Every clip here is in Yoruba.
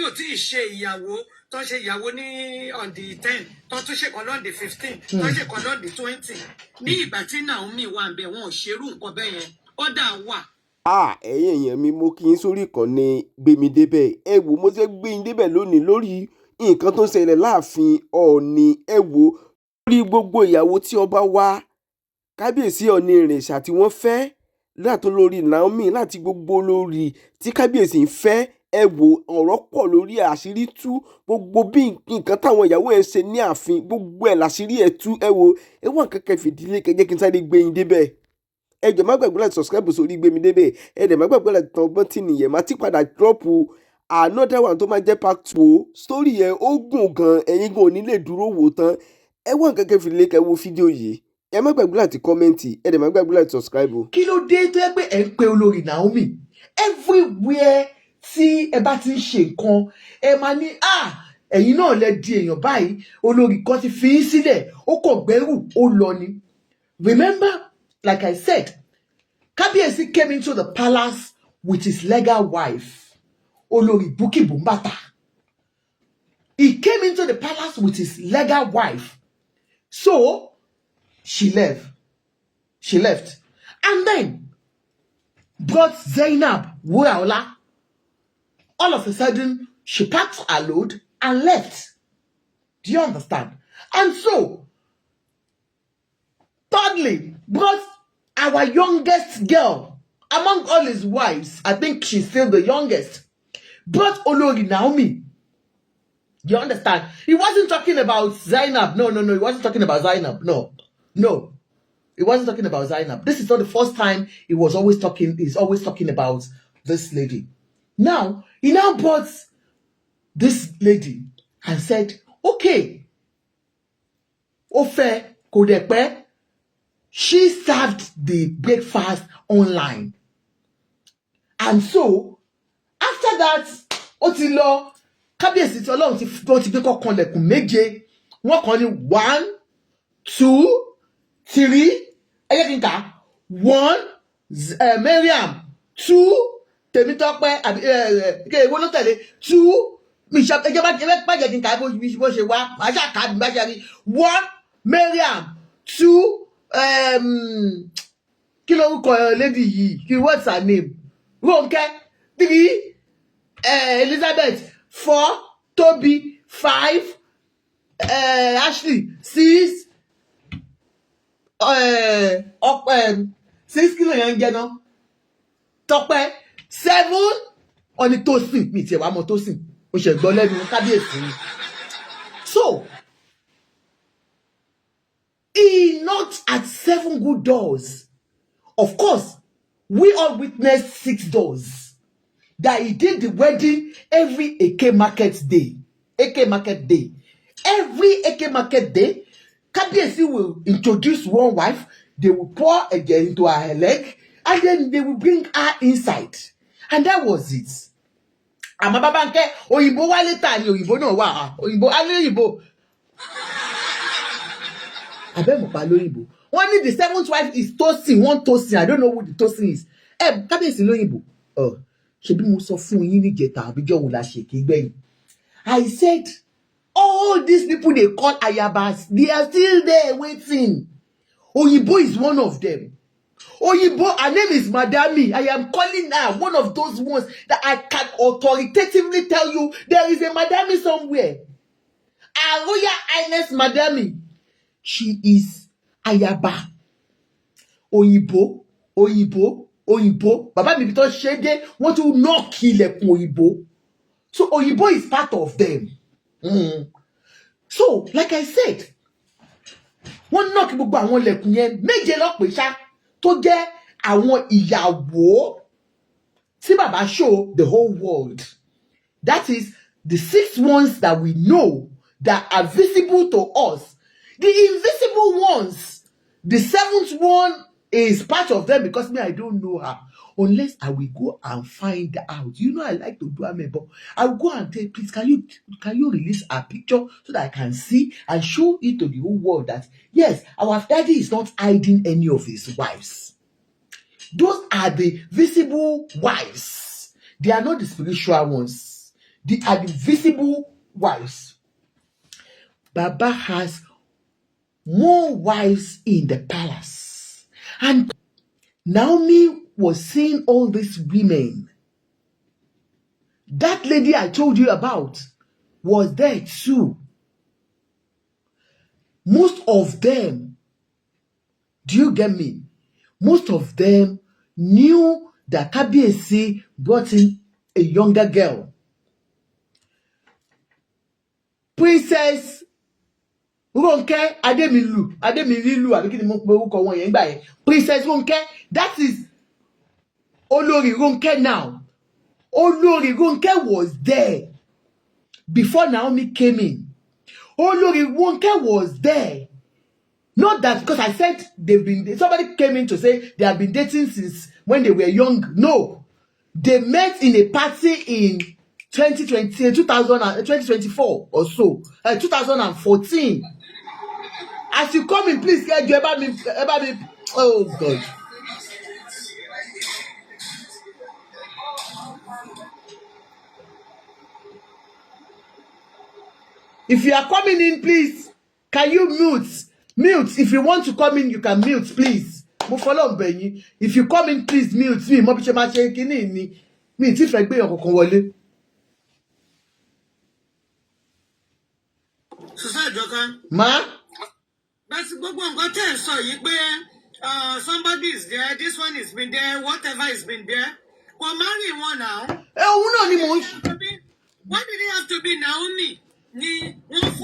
ò tí ì ṣe ìyàwó tó ṣe ìyàwó ní on the 10 tó tún ṣe kan on the 15 tó ṣe kan on the 20 ní ìgbà tí Naomi wà ń bẹ wọn ò ṣerú nǹkan bẹ́ẹ̀ yẹn ọ̀dà wà. ẹ̀yin èèyàn mi mo kí yín sórí ìkànnì gbémi débẹ̀ ẹ wò mo ṣe gbé yín débẹ̀ lónìí lórí nǹkan tó ń ṣẹlẹ̀ láàfin Ọọ̀ni ẹ wò lórí gbogbo ìyàwó tí ọba wa kábíyèsí Ọọ̀ni ìrìnsà tí wọ́n fẹ́ látọ̀ lórí Naomi láti gbogbo lórí tí kábíyèsí ń fẹ́ ẹ wò ọ̀rọ̀ pọ̀ lórí àṣírí tú gbogbo bí nǹkan táwọn ìyàwó ẹ̀ ṣe ní ààfin gbogbo ẹ̀ láṣírí ẹ̀ tú ẹ wò ẹ wọ́n kẹ́kẹ́ fìdílé kẹjẹ́ kí n sáré gbé yín débẹ̀ ẹ jọ̀ọ́ má gbàgbé láti subscribe sórí gbémi débẹ̀ ẹ dẹ̀ má gbàgbé láti tan ọgbọ́n tí nìyẹn má ti padà drop another one tó máa jẹ́ part 2 story yẹn ó gùn gan ẹ̀yin gan ò ní lè dúró wò tán ẹ wọ́n kẹ́kẹ́ fìdílé kẹ́ wo fídíò yìí ẹ má gbàgbé láti kọ́mẹ́ǹtì ẹ dẹ̀ má gbàgbé láti subscribe. kí ló dé tó yẹ pé ẹ ń pe olórí Naomi everywhere tí ẹ bá ti ń ṣe nǹkan ẹ máa ní ẹ̀yin náà lẹ di èèyàn báyìí olórí kan ti fi í sílẹ̀ ó kò gbẹ́rù ó lọ ni. Remember, like I said, Kabiyesi came into the palace with his legal wife, Olori Buki Bumbata. He came into the palace with his legal wife. So, she left. She left. And then, brought Zainab Wuraola. All of a sudden, she packed her load and left. Do you understand? And so, thirdly, brought our youngest girl among all his wives. I think she's still the youngest. Brought Olori Naomi. You understand? He wasn't talking about Zainab. No. He wasn't talking about Zainab. No. He wasn't talking about Zainab. This is not the first time he's always talking about this lady. Now, he now brought this lady and said, okay, Ofe Kodepe, she served the breakfast online. And so, after that, Otilo, Kabiyesi ti Ọlọ́run ti gbé kọ́kàn lẹ̀kùn méje. Wọ́n kàn ní 1, 2, 3. Ẹ jẹ́ kí n kà. 1, Mariam. 2, Tèmítọ́pẹ́. Èwo ló tẹ̀lé? 2, Misha. Ẹ jẹ́ bá jẹ́ kí n kà bó ṣe wá. Màá ṣáà kà bí bá ṣe rí. 1, Mariam. 2, kí lórúkọ lady yìí? What's her name? Ronke. 3, Elizabeth. 4, Toby. 5, Ashley. 6, 6 kilo yẹn jẹ náà. Tọ́pẹ́. 7, Ọ̀nì Tósìn. Mi tiẹ̀ wá mọ̀ Tósìn. Mo ṣe gbọ́ lẹ́nu Kábíyèsí. So, he knocked at 7 good doors. Of course, we all witnessed 6 doors. That he did the wedding every Eke Market Day. Eke Market Day. Every Eke Market Day, Kabiyesi will introduce one wife. They will pour again into her leg. And then they will bring her inside. And that was it. Àmọ́ bàbá ńkẹ́ òyìnbó wá létà ni òyìnbó náà wà. Òyìnbó alẹ́ òyìnbó. Abẹ́mọ̀pá lóyìnbó. Wọ́n ní the 7th wife is Tosin. One Tosin. I don't know who the Tosin is. Kábíyèsí lóyìnbó. Ṣebí mo sọ fún yín níjẹta àbíjọ́ wo la ṣe kí gbẹ̀yìn. I said, all these people they call Ayabas, they are still there waiting. Oyinbo is one of them. Oyinbo, her name is Madami. I am calling her one of those ones that I can authoritatively tell you there is a Madami somewhere. Our Royal Highness Madami. She is Ayaba. Oyinbo. Baba mi tó ṣe dé, wọ́n tún knock ilẹ̀kùn Oyinbo. So Oyinbo is part of them. So, like I said, wọ́n knock gbogbo àwọn ilẹ̀kùn yẹn méje lọ́pẹ́ ṣá tó jẹ́ àwọn ìyàwó tí bàbá show the whole world. That is the 6 ones that we know that are visible to us. The invisible ones, the 7th one is part of them because me, I don't know her. Unless I will go and find out. You know, I like to do amebo. I will go and tell, please, can you release a picture so that I can see and show it to the whole world that, yes, our daddy is not hiding any of his wives. Those are the visible wives. They are not the spiritual ones. They are the visible wives. Baba has more wives in the palace. And Naomi was seeing all these women. That lady I told you about was there too. Most of them, do you get me? Most of them knew that Kabiyesi brought in a younger girl. Princess Ronke Ademilu, àbí kí ni mo pe orúkọ wọn yẹn gbà yẹn. Princess Ronke, that is Olori Ronke now. Olori Ronke was there before Naomi came in. Olori Ronke was there. Not that because I said somebody came in to say they have been dating since when they were young. No. They met in a party in 2024 or so. 2014. As you come in, please get you about me. Oh God. If you are coming in, please, can you mute? Mute. If you want to come in, you can mute, please. Mo follow Benny. If you come in, please mute me. Mo bi se ma se kini ni. Mi ti fẹ́ gbé yan kankan wọlé. Sister Joka. Ma? That's gbogbo nǹkan tẹ́ ẹ sọ yìí pé somebody is there, this one has been there, whatever has been there. Kò marry one now. Òun náà ni mo. Why did it have to be Naomi?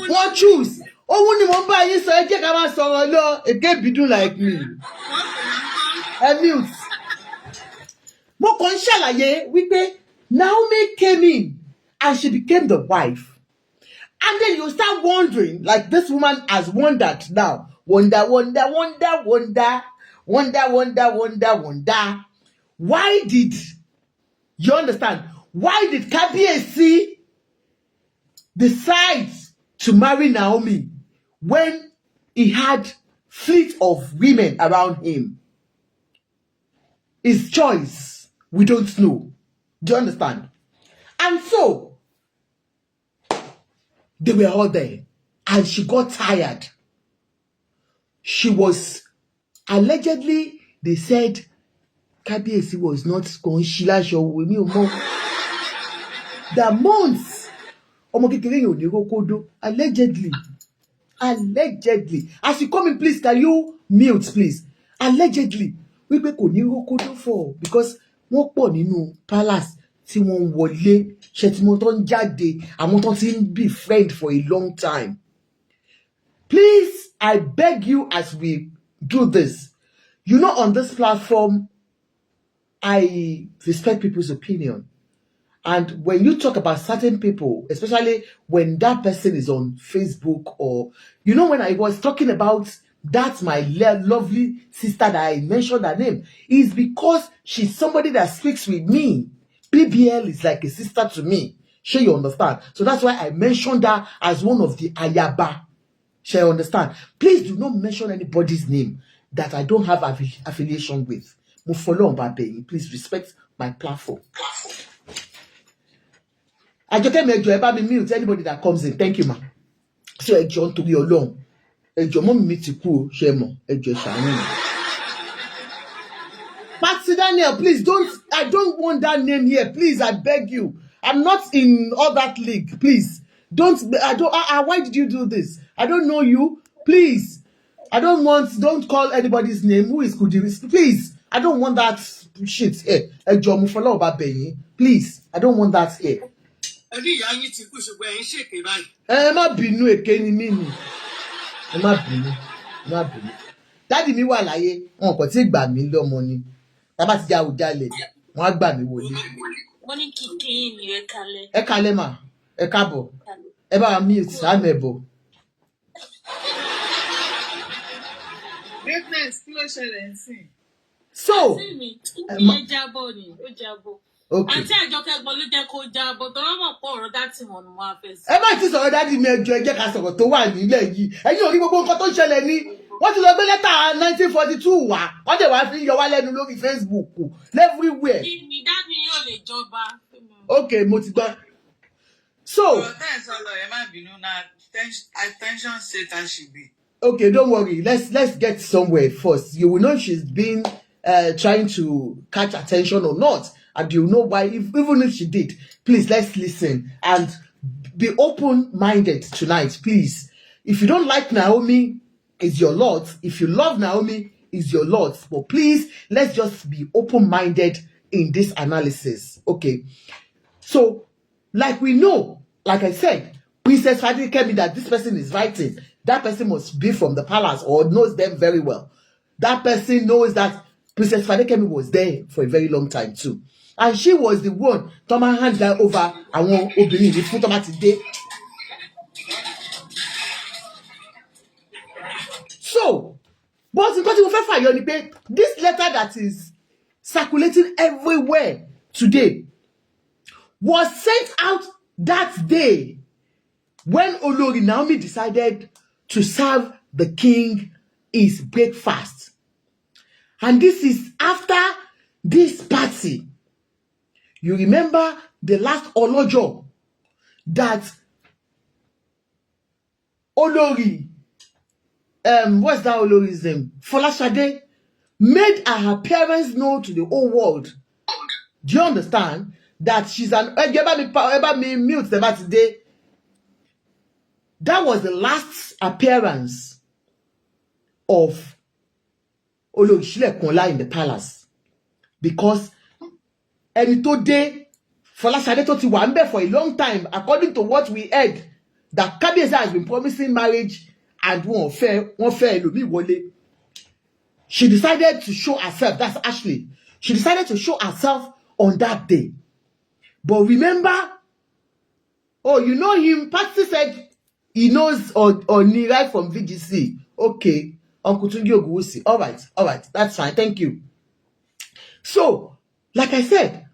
What choose? Òun ni mo ń bá yín sọ, ẹ jẹ́ ká máa sọ̀rọ̀ lọ. Èké bidun like me. Mute. Mo kàn ṣàlàyé wípé Naomi came in and she became the wife. And then you start wondering, like this woman has wondered now. Wonder. Why did you understand? Why did Kabiyesi decide to marry Naomi when he had fleet of women around him? His choice, we don't know. Do you understand? And so, they were all there. And she got tired. She was, allegedly, they said, Kabiyesi was not going to with me. The months, allegedly. As you come in, please, can you mute, please? Allegedly. Wípé kò ní rókódó for because wọ́n pọ̀ nínú palace tí wọ́n wọlé ṣe tí mo tó ń jáde àwọn tó ti ń be friend for a long time. Please, I beg you as we do this. You know, on this platform, I respect people's opinion. And when you talk about certain people, especially when that person is on Facebook or, you know, when I was talking about that my lovely sister that I mentioned her name, is because she's somebody that speaks with me. BBL is like a sister to me. Sure, you understand? So that's why I mentioned her as one of the Ayaba. Sure, you understand? Please do not mention anybody's name that I don't have affiliation with. Mo follow on Babe. Please respect my platform. I just tell me, ẹ mute anybody that comes in. Thank you, ma. So ẹ jọ̀ọ́ nítorí Ọlọ́run. Ẹ jọ̀ọ́ mọ́ mi ti kú o, ṣé mọ̀. Ẹ jọ̀ọ́ ṣàánú mi. Pastor Daniel, please I don't want that name here. Please, I beg you. I'm not in all that league. Please. Why did you do this? I don't know you. Please. Don't call anybody's name. Who is Kudiris? Please. I don't want that shit here. Ẹ jọ̀ọ́ mo fọlọ́run bá bẹ̀ yín. Please. I don't want that here. Ẹ má bínú èké ni mí ni. Ẹ má bínú. Daddy mi wà láyé, wọn kò tí gbà mí lọ́mọ ni. Tá bá ti ja Àwùjalẹ̀, wọ́n á gbà mí wọlé. Wọ́n ní kìkì ni ẹ kalẹ̀. Ẹ kalẹ̀ mà, ẹ káàbọ̀. Ẹ bá wa mute àmẹ́bọ̀. Greatness kí ló ṣẹlẹ̀ nsìn? So, ìyẹn jábọ̀ ni, ó jábọ̀. Okay. Àǹtí Àjọkẹ́ gbọ́ ló jẹ́ kó jábọ̀, tọ́lọ́ mọ̀ pọ̀ ọ̀rọ̀ dátì wọn ni wọ́n á fẹ́ sí. Ẹ má ti sọ̀rọ̀ dádì mi ẹjọ́ ẹ jẹ́ ká sọ̀rọ̀ tó wà nílẹ̀ yìí. Ẹ̀yin ò rí gbogbo nǹkan tó ń ṣẹlẹ̀ ní. Wọ́n ti lọ gbé lẹ́tà 1942 wá. Wọ́n dẹ̀ wá fi ń yọ wá lẹ́nu lórí Facebook everywhere. Kí ni dádì yóò lè jọba? Okay, mo ti gbọ́. So, attention Satan should be. okay, don't worry. Let's get somewhere first. You will know she's been trying to catch attention or not, and you know why. Even if she did, please let's listen and be open-minded tonight, please. If you don't like Naomi, it's your Lord. If you love Naomi, it's your Lord. But please, let's just be open-minded in this analysis. Okay. So, like we know, like I said, Princess Fadikemi, that this person is writing, that person must be from the palace or knows them very well. That person knows that Princess Fadikemi was there for a very long time too. And she was the one Thomas hand that over àwọn obìnrin ní fún Thomas today. So, but nǹkan tí mo fẹ́ fàyọ ni pé this letter that is circulating everywhere today was sent out that day when Olori Naomi decided to serve the king his breakfast. And this is after this party. You remember the last Olojo that Olori, what's that Olori's name? Folashade made her appearance known to the whole world. Do you understand? That she's an mute today. That was the last appearance of Olori Ilekun in the palace. Because ẹni tó dé Folashade tó ti wà ńbẹ̀ for a long time, according to what we heard, that Kabiyesi has been promising marriage and wọ́n fẹ́ ẹlòmíì wọlé. She decided to show herself. That's Ashley. She decided to show herself on that day. But remember, oh, you know him. Patsy said he knows Ooni right from VGC. Okay, Uncle Tunji Ogunwusi. All right, that's fine. Thank you. So, like I said,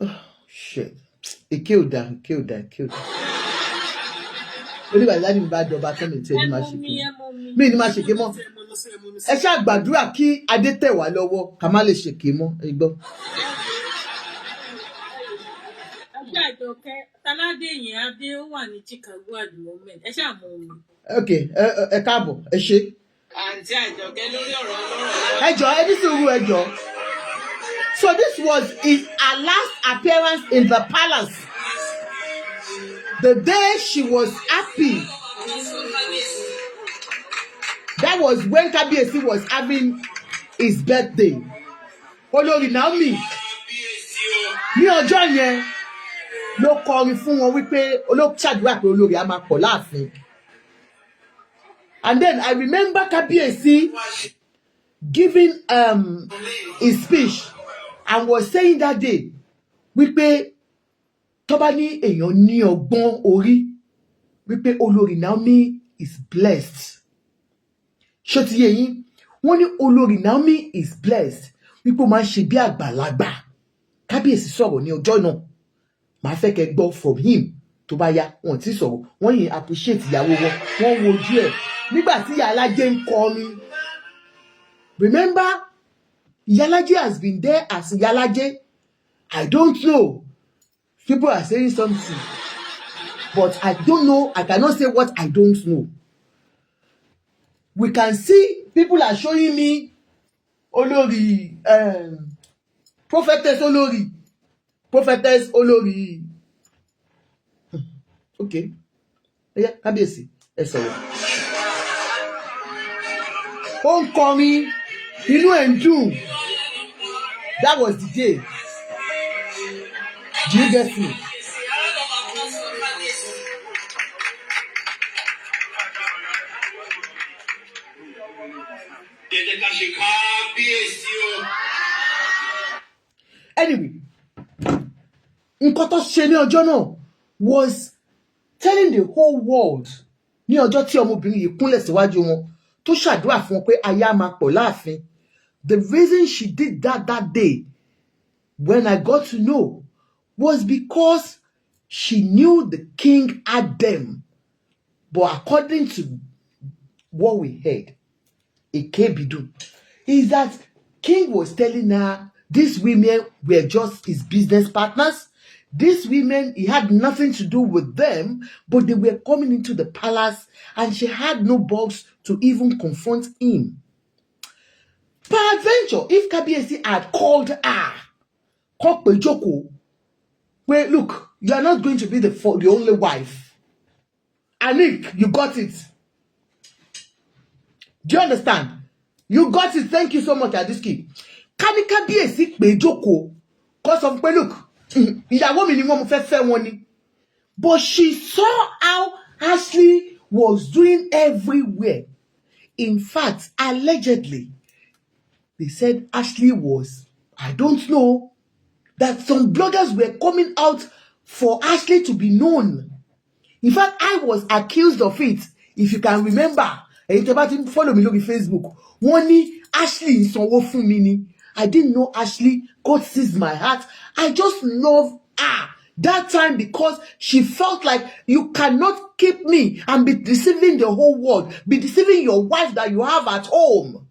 oh shit, he killed her. Onígbà tí láti bá dọba tó mi tẹ ní máa ṣe kí mi ní máa ṣe kí mọ́. Ẹ ṣáà gbàdúrà kí adé tẹ̀ wá lọ́wọ́ ká má lè ṣe kí mọ́. Ẹ gbọ́. Okay, ẹ káàbọ̀, ẹ ṣé. Àǹtí Àjọkẹ́ lórí ọ̀rọ̀ ọlọ́rọ̀. Ẹ jọ̀ọ́, ẹ ní sùúrù, ẹ jọ̀ọ́. So this was her last appearance in the palace. The day she was happy. That was when Kabiyesi was having his birthday. Olori Naomi ní ọjọ́ yẹn ló kọrin fún wọn wípé olóṣàdúrà pé olórí á máa pọ̀ láàfin. And then I remember Kabiyesi giving his speech and was saying that day wípé tó bá ní èèyàn ní ọgbọ́n orí wípé Olori Naomi is blessed. Ṣó ti yé yín? Wọ́n ní Olori Naomi is blessed wípé ó máa ń ṣe bí àgbàlagbà. Kabiyesi sọ̀rọ̀ ní ọjọ́ náà. Màá fẹ́ kẹ́ gbọ́ from him tó bá yá. Wọ́n ti sọ̀rọ̀. Wọ́n yìí appreciate ìyàwó wọn. Wọ́n wojú ẹ̀. Nígbà tí Ìyálájé ń kọrin. Remember, Ìyálájé has been there as Ìyálájé. I don't know. People are saying something. But I don't know. I cannot say what I don't know. We can see people are showing me Olori, Prophetess Olori. Okay. Yeah, Kabiyesi. Ẹ sọ̀rọ̀. Ó ń kọrin, inú ẹ̀ ń dùn. That was the day. Do you get me? Anyway, nǹkan tó ṣe ní ọjọ́ náà was telling the whole world ní ọjọ́ tí ọmọbìnrin yìí kúnlẹ̀ síwájú wọn tó ṣàdúrà fún wọn pé aya máa pọ̀ láàfin. The reason she did that day, when I got to know, was because she knew the king had them. But according to what we heard, Ekebidu, is that king was telling her these women were just his business partners. These women, he had nothing to do with them, but they were coming into the palace and she had no balls to even confront him. Peradventure, if Kabiyesi had called her, wait, look, you are not going to be the only wife. Anik, you got it. Do you understand? You got it. Thank you so much, Adiski. Kani Kabiyesi pe Joko, cause of look, ìyàwó mi ni wọ́n mo fẹ́ fẹ́ wọn ni. But she saw how Ashley was doing everywhere. In fact, allegedly, they said Ashley was, I don't know, that some bloggers were coming out for Ashley to be known. In fact, I was accused of it. If you can remember, and you follow me on Facebook. Wọ́n ní Ashley ń sanwó fún mi ni. I didn't know Ashley. God sees my heart. I just love her that time because she felt like you cannot keep me and be deceiving the whole world, be deceiving your wife that you have at home.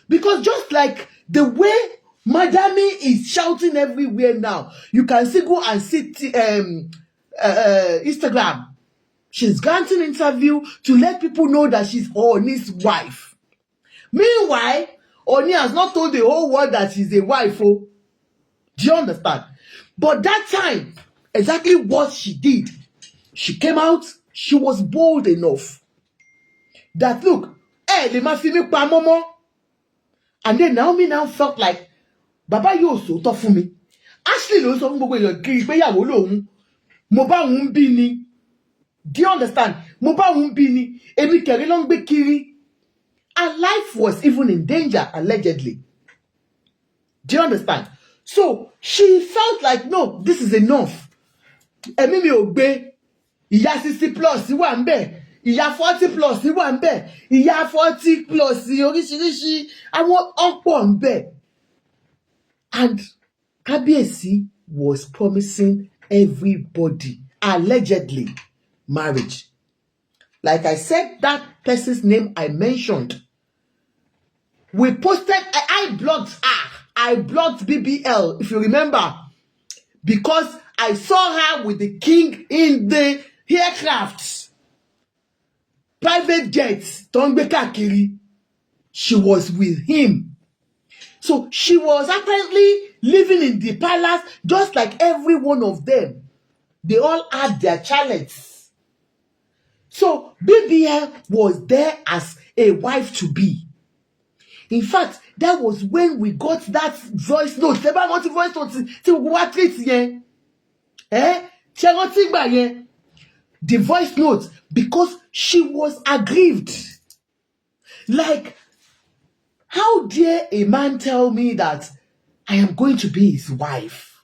Because just like the way Madame is shouting everywhere now, you can see, go and see Instagram. She's granting interview to let people know that she's Ooni's wife. Meanwhile, Ooni has not told the whole world that she's a wife. Oh, do you understand? But that time, exactly what she did, she came out, she was bold enough that look, le ma fi mi pa momo. And then Naomi now felt like, Baba yóò sòótọ́ fún mi. Ashley ló sọ fún gbogbo èèyàn kiri pé ìyàwó lòun. Mo bá òun bí ni. Do you understand? Mo bá òun bí ni. Èmi kẹ̀rí ló ń gbé kiri. Her life was even in danger, allegedly. Do you understand? So she felt like, no, this is enough. Ẹ̀mí mi ò gbé. Ìyá 60 plus wà ńbẹ̀. Ìyá 40 plus wà ńbẹ̀. Ìyá 40 plus oríṣiríṣi àwọn ọ̀pọ̀ ńbẹ̀. And Kabiyesi was promising everybody, allegedly, marriage. Like I said, that person's name I mentioned. We posted, I blocked her. I blocked BBL, if you remember. Because I saw her with the king in the aircraft. Private jets, Tongbe Kakiri. She was with him. So she was apparently living in the palace just like every one of them. They all had their challenges. So BBL was there as a wife to be. In fact, that was when we got that voice note. The voice note, because she was aggrieved. Like, how dare a man tell me that I am going to be his wife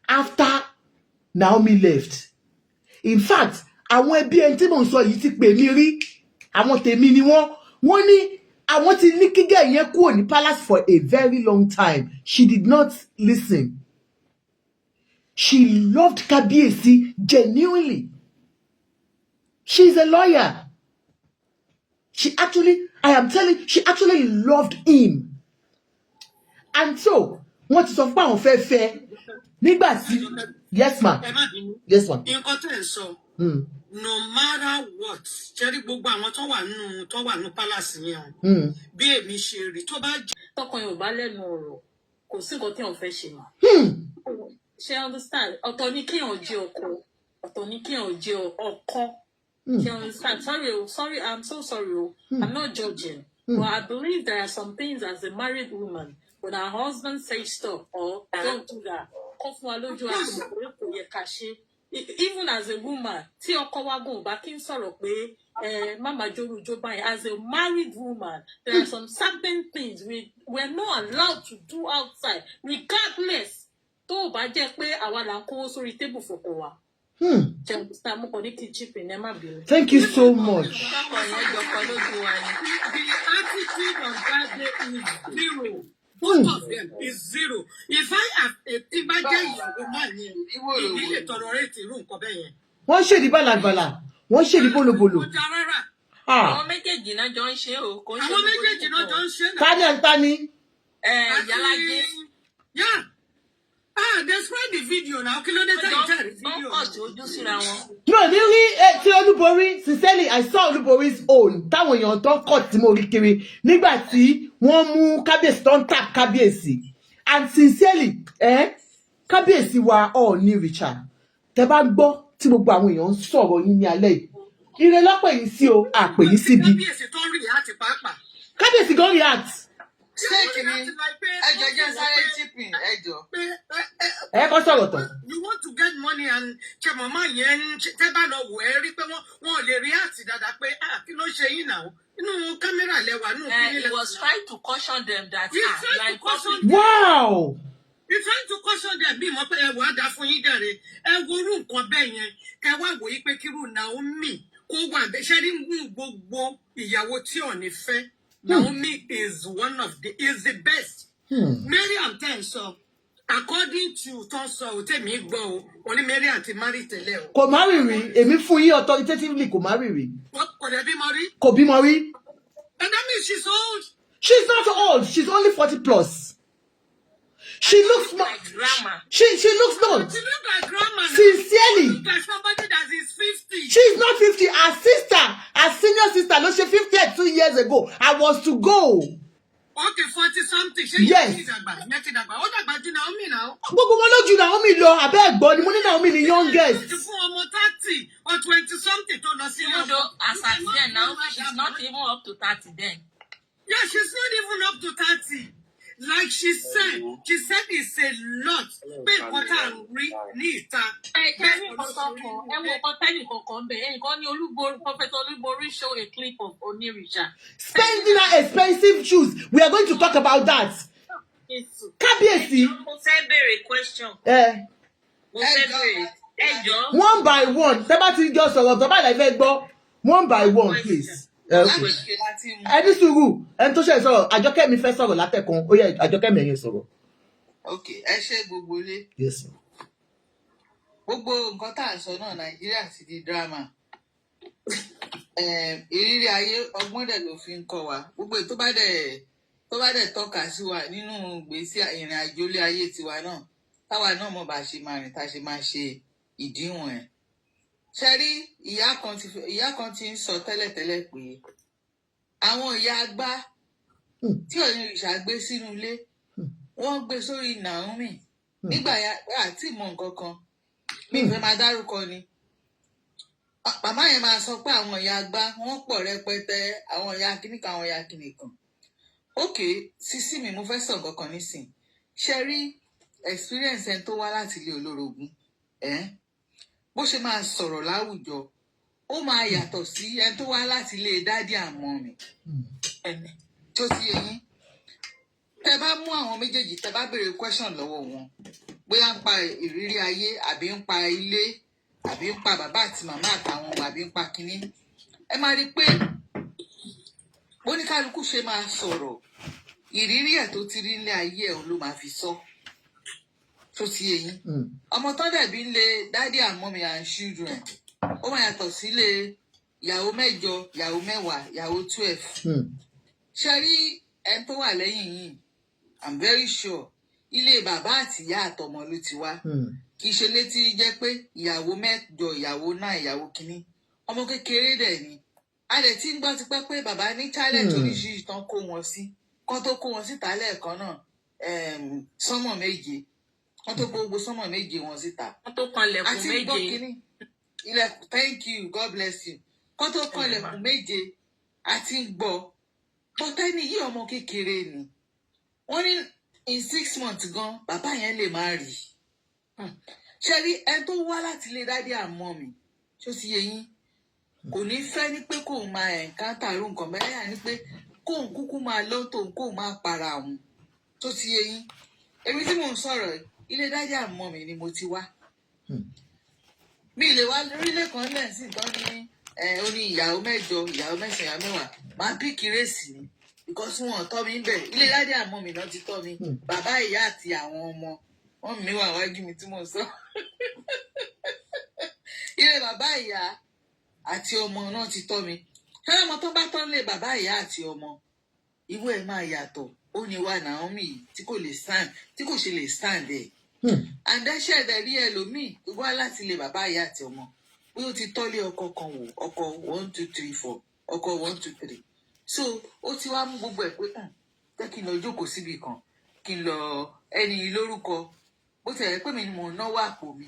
after Naomi left? In fact, àwọn ẹbí ẹni tí mò ń sọ yìí ti pè mí rí. Àwọn tèmi ni wọ́n ní àwọn ti ní kígẹ̀ yẹn kúrò ní palace for a very long time. She did not listen. She loved Kabiyesi genuinely. She's a lawyer. She actually loved him. And so, wọ́n ti sọ fún àwọn fẹ́ nígbà tí, yes ma, yes ma. Nǹkan tẹ́ ń sọ, no matter what, ṣẹ́rí gbogbo àwọn tó wà nínú palace yẹn o, bí èmi ṣe rí tó bá jẹ́. Tọkàn yóò bá lẹ́nu ọ̀rọ̀, kò sí nǹkan tí wọ́n fẹ́ ṣe mọ́. Ṣé understand? Ọ̀tọ̀ ni kéèyàn jẹ́ ọkọ, ọ̀tọ̀ ni kéèyàn jẹ́ ọkọ. Ṣé understand? Sorry, I'm so sorry. I'm not judging. But I believe there are some things as a married woman, when her husband says stop or don't do that, even as a woman, tí ọkọ wa gan bá kí n sọ̀rọ̀ pé mama jorujo báyìí, as a married woman, there are some certain things we're not allowed to do outside, regardless. Tó o bá jẹ́ pé àwa là ń kówó sórí table fọkọ wa. Thank you so much. The attitude of that day is zero. Both of them is zero. If I have a Tibaja woman here, he will tolerate the room. Wọ́n ṣe di bálàbàlà, wọ́n ṣe di bólobòlò. Àwọn méjèèjì náà jọ ń ṣe o. Àwọn méjèèjì náà jọ ń ṣe. Tani and Tani. Yálàjé. Yeah. They spread the video now. Kí ló dé tẹ́ ìjẹ́rìí video? No, really, ti Olúborí, sincerely, I saw Olúborí's own. Táwọn èèyàn tó cut tí mo rí kiri. Nígbà tí wọ́n mú Kábíyèsí tó ń tap Kábíyèsí. And sincerely, Kabiyesi wa Ooni Richard. Tẹ́ bá gbọ́ tí gbogbo àwọn èèyàn ń sọ̀rọ̀ yín ní alẹ́ yìí. Ire lọ́pọ̀ yín sí o, àpè yín síbi. Kabiyesi tó ń react pàápàá. Kabiyesi gan react. Ṣé kìíní ẹjọ́ jẹ́ sáré chipping ẹjọ́. Ẹ kọ́ sọ̀rọ̀ tán. You want to get money and ṣe màmá yẹn tẹ́ bá lọ wò ẹ́ rí pé wọ́n ò lè react dáadáa pé kí ló ṣe yín náà? Inú kámẹ́rà lẹ́wà nù. He was trying to caution them that like wow. He's trying to caution them bí mo pé ẹ wà á dá fún yín dẹ̀rẹ̀ ẹ wo orú nǹkan bẹ́ẹ̀ yẹn kẹ wá wò yí pé kírú Naomi kó wà bẹ́ẹ̀ ṣe ní gbogbo ìyàwó tí ò ní fẹ́. Naomi is the best. Mariam tẹ́ ń sọ according to tọ́sọ tèmi gbọ́ o oní Mariam ti marry tẹ́lẹ̀ o. Kò má rìrì èmi fún yín authoritatively kò má rìrì. Kò dẹ̀ bímọ rí. Kò bímọ rí. And that means she's old. She's not old. She's only 40 plus. She looks like grandma. She looks not. She looks like grandma. Sincerely. She looks like somebody that is 50. She's not 50. Her sister, her senior sister, no, she 50 2 years ago. I was to go. Okay, 40 something. Yes. Ó dàgbà ju Naomi now. Gbogbo wọn ló ju Naomi lọ, abẹ́ ẹ̀gbọ́n ni mo ní Naomi ni youngest. Ti fún ọmọ 30 or 20 something tó lọ sí Even though as at then, now she's not even up to 30 then. Yeah, she's not even up to 30. Like she said it's a lot. Pé kọ́tà ń rí ní ìta. Kẹ́mi kọ̀ọ̀kan ẹ wo kọ́tẹ́nì kọ̀ọ̀kan bẹ́ẹ̀ nǹkan ní Professor Olúborí show a clip of Ooni Richard. Spending her expensive shoes. We are going to talk about that. Kabiyesi. Mo fẹ́ béèrè question. Mo fẹ́ béèrè ẹjọ́. One by one. Tẹ́ bá ti jọ sọ̀rọ̀ tó bá lè fẹ́ gbọ́. One by one, please. Ẹni sùúrù ẹni tó ṣe sọ̀rọ̀ Àjọkẹ́ mi fẹ́ sọ̀rọ̀ látẹ̀kan ó yẹ Àjọkẹ́ mi ẹ̀yẹ sọ̀rọ̀. Ok, ẹ ṣe gbogbo ilé. Yes. Gbogbo nǹkan tá à ń sọ náà Nàìjíríà ti di drama. Ìrírí ayé ọgbọ́n dẹ̀ ló fi ń kọ́ wa. Gbogbo tó bá dẹ̀ tọ́ka sí wa nínú ìgbésí ìrìn àjò ilé ayé tiwa náà. Táwa náà mọ̀ bá ṣe máa rìn tá ṣe máa ṣe ìdíwọ̀n ẹ̀. Ṣé rí ìyá kan ti ń sọ tẹ́lẹ̀tẹ́lẹ̀ pé àwọn ìyá agbá tí Ooni Richard gbé sínú ilé wọ́n gbé sórí Naomi nígbà àti ìmọ̀ nǹkan kan mi ìfẹ́ máa dárúkọ ni màmá yẹn máa sọ pé àwọn ìyá agbá wọ́n pọ̀ rẹpẹtẹ àwọn ìyá kìnìkan àwọn ìyá kìnìkan ókè sísí mi mo fẹ́ sọ nǹkan kan nísìn ṣe rí experience ẹni tó wá láti ilé olórogún bó ṣe máa sọ̀rọ̀ láwùjọ ó máa yàtọ̀ sí ẹni tó wá láti ilé dádì àmọ́ mi tó ti yé yín tẹ bá mú àwọn méjèèjì tẹ bá béèrè question lọ́wọ́ wọn bóyá ń pa ìrírí ayé àbí ń pa ilé àbí ń pa bàbá àti màmá àtàwọn ọmọ àbí ń pa kínní ẹ máa rí i pé bóníkálukú ṣe máa sọ̀rọ̀ ìrírí ẹ̀ tó ti rí ilé ayé ẹ̀ ló máa fi sọ tó ti yé yín ọmọ tó dẹ̀bi ń lé daddy and mommy and children ó máa yàtọ̀ sílé ìyàwó 8 ìyàwó 10 ìyàwó 12 ṣe rí ẹni tó wà lẹ́yìn yìí I'm very sure ilé bàbá àti ìyá àtọmọ ló ti wá kì í ṣe létí jẹ́ pé ìyàwó 8 ìyàwó 9 ìyàwó kínní ọmọ kékeré dẹ̀ ni a lè ti ń gbọ́ tipẹ́ pé bàbá ní talent oríṣiríṣi tán kó wọn sí kán tó kó wọn síta lẹ́ẹ̀kan náà sánmọ̀ 7 wọ́n tó gbogbo sánmọ̀ 7 wọn síta. Wọ́n tó kan lẹ̀kùn 7. Ilẹ̀kùn thank you God bless you. Wọ́n tó kan lẹ̀kùn 7 àti gbọ́. Bọ́tẹ́ni yìí ọmọ kékeré ni. Wọ́n ní in 6 months gan bàbá yẹn lè má rí. Ṣé rí ẹni tó wá láti ilé dádì àmọ́ mi ṣó ti yé yín kò ní fẹ́ ní pé kóun máa encounter irú nǹkan bẹ́ẹ̀ yà ní pé kóun kúkú máa lọ́tò kóun máa para òun tó ti yé yín. Èmi tí mò ń sọ̀rọ̀ ilé dádì àmọ́ mi ni mo ti wá mi lè wá lórílẹ̀ kan lẹ́sìn nǹkan ní ó ní ìyàwó 8 ìyàwó 9 ìyàwó 10 máa píkì rèsì ni because wọn tọ́ mi ń bẹ̀ ilé dádì àmọ́ mi náà ti tọ́ mi bàbá ìyá àti àwọn ọmọ wọn mi wà wájú mi tí mo sọ ilé bàbá ìyá àti ọmọ náà ti tọ́ mi ṣé ọmọ tó bá tọ́ lé bàbá ìyá àti ọmọ ìwé ẹ̀ máa yàtọ̀ ó ní wà Naomi tí kò ṣe lè stand ẹ̀ and then ṣe ẹ̀dẹ̀ rí ẹlòmíì wá láti ilé bàbá ìyá àti ọmọ bí ó ti tọ́lé ọkọ kan wò ọkọ 1 2 3 4 ọkọ 1 2 3 so ó ti wá mú gbogbo ẹ̀ pé jẹ́ kí n lọ jókòó síbi kan kí n lọ ẹni lórúkọ bó ti ẹ̀ pé mi ni mò ń náwó àpò mi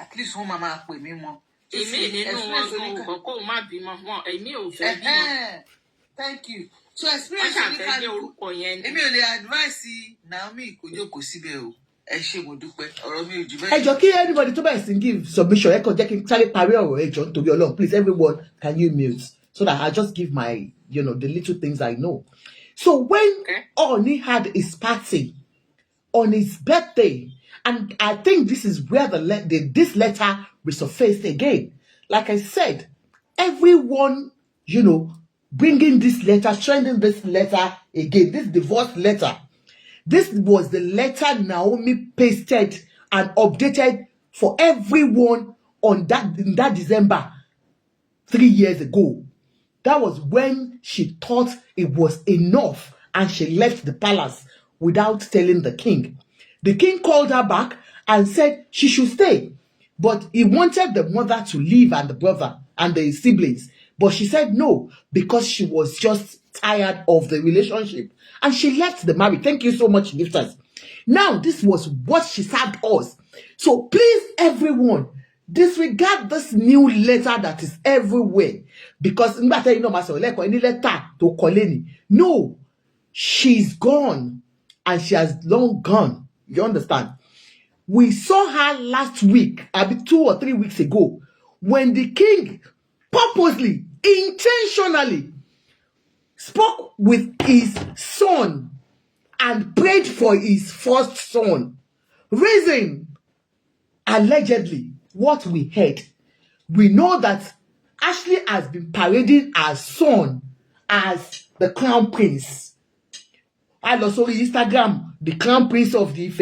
at least wọ́n máa pè mí mọ́. èmi nínú wọn kò kó má bímọ wọn èmi ò fẹ́ bímọ. Thank you. So experience ní kálukú èmi ò lè advice Naomi kó jókòó síbẹ̀ o. Ẹ ṣé mo dúpẹ́ ọ̀rọ̀ mi ò jù bẹ́ẹ̀. Ẹ jọ̀ọ́ kí anybody tó bẹ̀rẹ̀ sí give submission ẹ kàn jẹ́ kí n sáré parí ọ̀rọ̀ ẹ jọ̀ọ́ nítorí Ọlọ́run please everyone can you mute so that I just give my the little things I know. So when Ooni had his party on his birthday, and I think this is where this letter resurfaced again. Like I said, everyone, bringing this letter, trending this letter again, this divorce letter. This was the letter Naomi pasted and updated for everyone in that December 3 years ago. That was when she thought it was enough and she left the palace without telling the king. The king called her back and said she should stay. But he wanted the mother to leave and the brother and the siblings. But she said no because she was just tired of the relationship. And she left the marriage. Thank you so much, lifters. Now, this was what she served us. So please, everyone, disregard this new letter that is everywhere. Because no, she's gone. And she has long gone. You understand? We saw her last week, 2 or 3 weeks ago, when the king purposely, intentionally spoke with his son and prayed for his first son, raising allegedly what we heard. We know that Ashley has been parading her son as the crown prince. I also on Instagram, the crown prince of the Ife.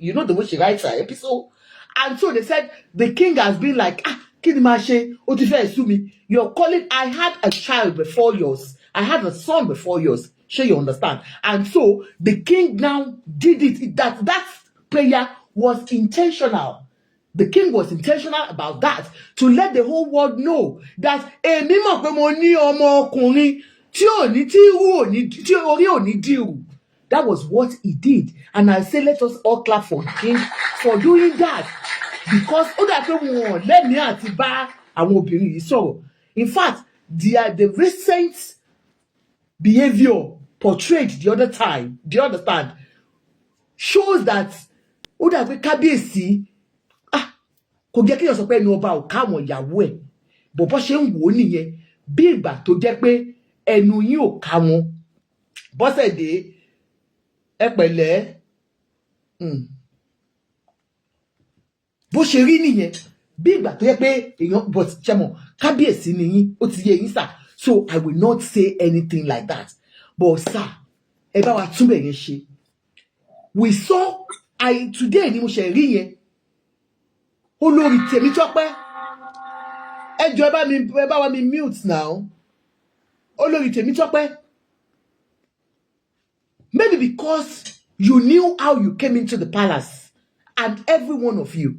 You know the way she writes her episode. And so they said the king has been like, you're calling, I had a child before yours. I had a son before yours. Sure, you understand. And so the king now did it. That prayer was intentional. The king was intentional about that to let the whole world know that that was what he did. And I say, let us all clap for the king for doing that. Because in fact, the recent behavior portrayed the other time, do you understand, shows that Kabiyesi kò jẹ́ kí èèyàn sọ pé ẹnu ọba ò káwọn ìyàwó ẹ̀ bọ̀bọ́ ṣe ń wò ó nìyẹn bí ìgbà tó jẹ́ pé ẹnu yín ò ká wọn. Bọ́sẹ̀dé ẹ pẹ̀lẹ́ bó ṣe rí nìyẹn bí ìgbà tó jẹ́ pé èèyàn but ṣẹ́mọ̀ Kábíyèsí ni yín ó ti yé yín sà. So I will not say anything like that. But sir, ẹ bá wa túbẹ̀ yẹn ṣe. We saw today ni mo ṣe rí yẹn. Olórí Tèmítọ́pẹ́ ẹ jọ̀ọ́ ẹ bá wa mi mute now. Olórí Tèmítọ́pẹ́, maybe because you knew how you came into the palace, and every one of you,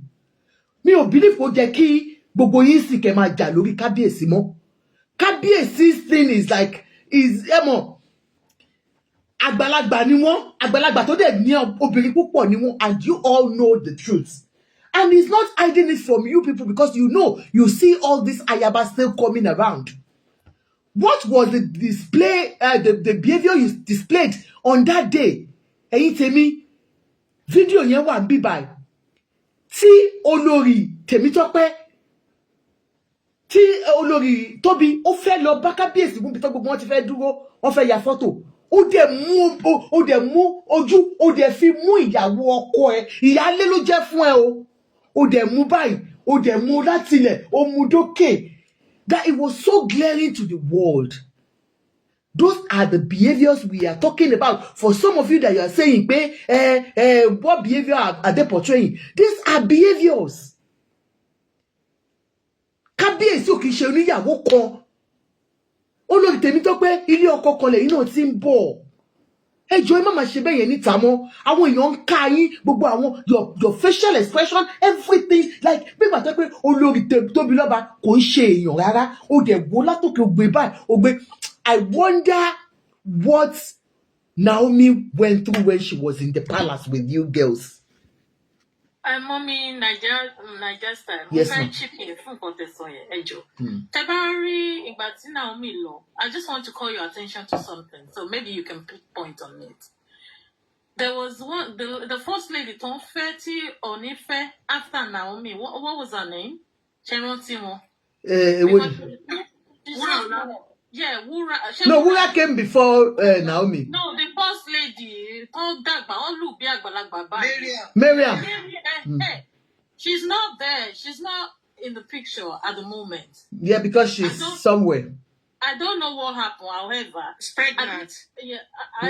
mi ò believe kó jẹ́ kí gbogbo yín sì kẹ́ máa jà lórí Kábíyèsí mọ́. Kábíyèsí's thing is like àgbàlagbà ni wọ́n, àgbàlagbà tó dẹ̀ ní obìnrin púpọ̀ ni wọ́n, and you all know the truth. And he's not hiding it from you people because you see all this ayaba still coming around. What was the display, the behavior you displayed on that day? Ẹ̀yin tèmi, video yẹn wà níbí báyìí. Tí Olórí Tèmítọ́pẹ́, tí Olórí Tóbi, ó fẹ́ lọ bá Kábíyèsí gbogbo wọn ti fẹ́ dúró, wọ́n fẹ́ ya photo. Ó dẹ̀ mú ojú, ó dẹ̀ fi mú ìyàwó ọkọ ẹ̀, ìyálé ló jẹ́ fún ẹ o. Ó dẹ̀ mú báyìí, ó dẹ̀ mú láti ilẹ̀, ó mú dókè. That it was so glaring to the world. Those are the behaviors we are talking about. For some of you that you are saying, what behavior are they portraying? These are behaviors. Kabiyesi ò kì í ṣe oníyàwó kan. Olórí Tèmítọ́pẹ́ ilé ọkọ kan lẹ́yìn náà ti ń bọ̀. Ẹjọ́ ẹ má máa ṣe bẹ́ẹ̀ yẹn níta mọ́. Àwọn èèyàn ń ká yín gbogbo àwọn your facial expression everything like bí ìgbà tó pé olórí tóbi lọ́ba kò ń ṣe èèyàn rárá. Ó dẹ̀ wo látòkè ògbé báyìí ògbé. I wonder what Naomi went through when she was in the palace with you girls. Mommy, Niger style. Yes, Very ma'am. chippy. Fún nǹkan tẹ́ sọ yẹn, ẹ jọ̀ọ́. Tẹ́ bá rí ìgbà tí Naomi lọ, I just want to call your attention to something, so maybe you can pinpoint on it. There was the first lady, Ton Feti Onife, after Naomi. What was her name? Ṣé rántí wọn? Yeah, Wura. No, Wura came before Naomi. No, the first lady, Miriam. She's not there. She's not in the picture at the moment. Yeah, because she's somewhere. I don't know what happened. However, pregnant. You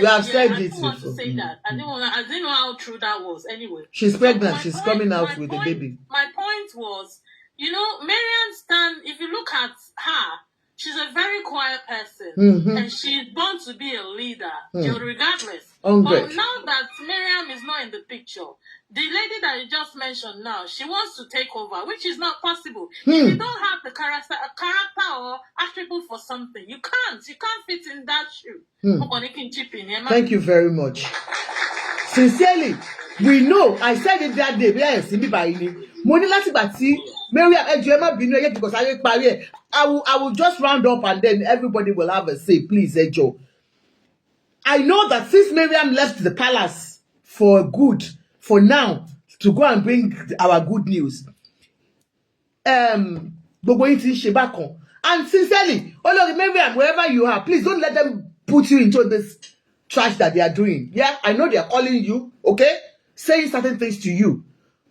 have said I it didn't want to say that. I didn't know how true that was. Anyway, she's pregnant. She's coming out with a baby. My point was, Marian Stan. If you look at her, she's a very quiet person, and she's born to be a leader, regardless. But now that Miriam is not in the picture, the lady that you just mentioned now, she wants to take over, which is not possible. If you don't have the character or attribute for something, you can't fit in that shoe. Thank you very much. Sincerely, we know. I said it that day. Money láti gbà tí Mariam ẹjọ́ ẹ má bínú ẹyẹ because I parí ẹ. I will just round up and then everybody will have a say. Please, ẹjọ́. I know that since Mariam left the palace for good, for now, to go and bring our good news, gbogbo yín ti ń ṣe bákan. And sincerely, Olori Mariam, wherever you are, please don't let them put you into this trash that they are doing. Yeah, I know they are calling you, okay, saying certain things to you.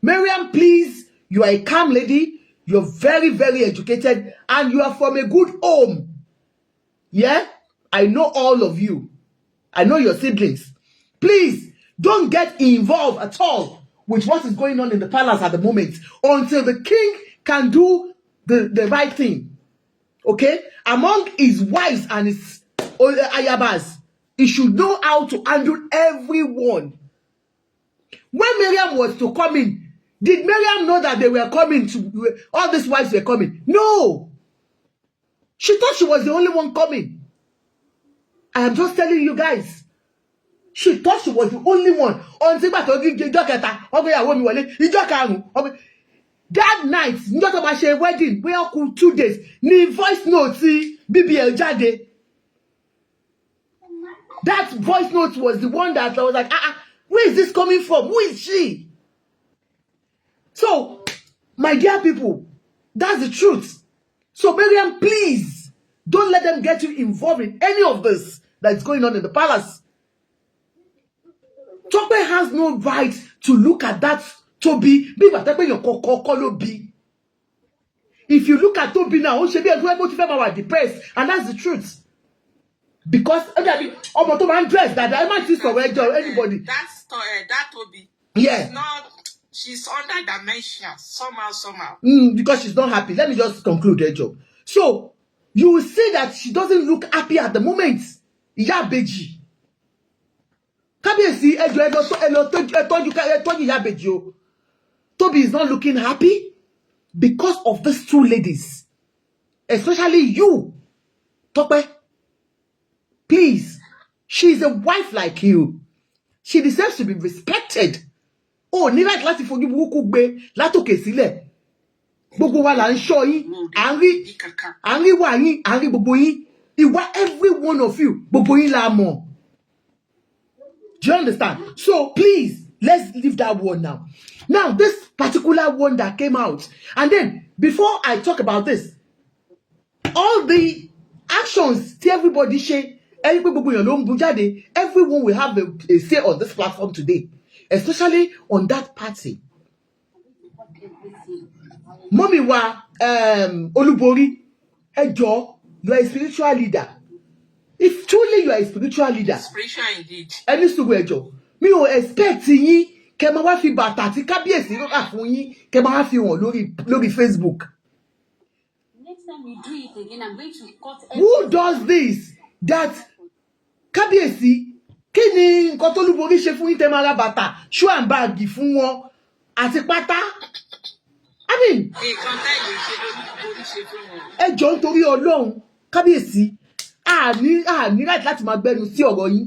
Mariam, please, you are a calm lady. You're very, very educated, and you are from a good home. Yeah, I know all of you. I know your siblings. Please, don't get involved at all with what is going on in the palace at the moment until the king can do the right thing. Okay? Among his wives and his ayabas, he should know how to handle everyone. When Mariam was to come in, did Mariam know that they were coming all these wives were coming? No. She thought she was the only one coming. I am just telling you guys. She thought she was the only one. That night, wedding, we all cool 2 days. Ni voice note, BBL Jade. That voice note was the one that I was like, where is this coming from? Who is she? So, my dear people, that's the truth. So, Mariam, please, don't let them get you involved in any of this that's going on in the palace. Tope has no right to look at that Toby. If you look at Toby now, depressed, and that's the truth. Because dress that I might see anybody. That Toby. Yeah. She's under dimension somehow. Because she's not happy. Let me just conclude her job. So you will see that she doesn't look happy at the moment. Iya Meji. Kabiyesi Toby is not looking happy because of these two ladies. Especially you, Tope. Please, she's a wife like you. She deserves to be respected. Oh, ní láti fojú burúkú gbé látòkè sílẹ̀. Gbogbo wa là ń ṣọ́ yín, à ń rí wà yín, à ń rí gbogbo yín. Ìwà every one of you, gbogbo yín la mọ̀. Do you understand? So please, let's leave that one now. Now, this particular one that came out, and then before I talk about this, all the actions tí everybody ṣe, everyone will have a say on this platform today. Especially on that party. Mommy wa Olubori, Ejo, you are a spiritual leader. If truly you are a spiritual leader, spiritual indeed. Any sugu Ejo, mi ò expect yín kẹ́ máa wá fi bàtà tí Kabiyesi rà fún yín kẹ́ máa wá fi hàn lórí Facebook. Next time you do it again, I'm going to cut. Who does this? That Kabiyesi kí ni nǹkan tó lúborí ṣe fún yín tẹ́ máa ra bàtà shoe and bag fún wọn àti pátá. I mean, nǹkan tẹ́lẹ̀ ṣe lórí ṣe fún wọn. ẹ jọ̀ọ́ nítorí Ọlọ́run Kábíyèsí àní láti máa gbẹnu sí ọ̀rọ̀ yín,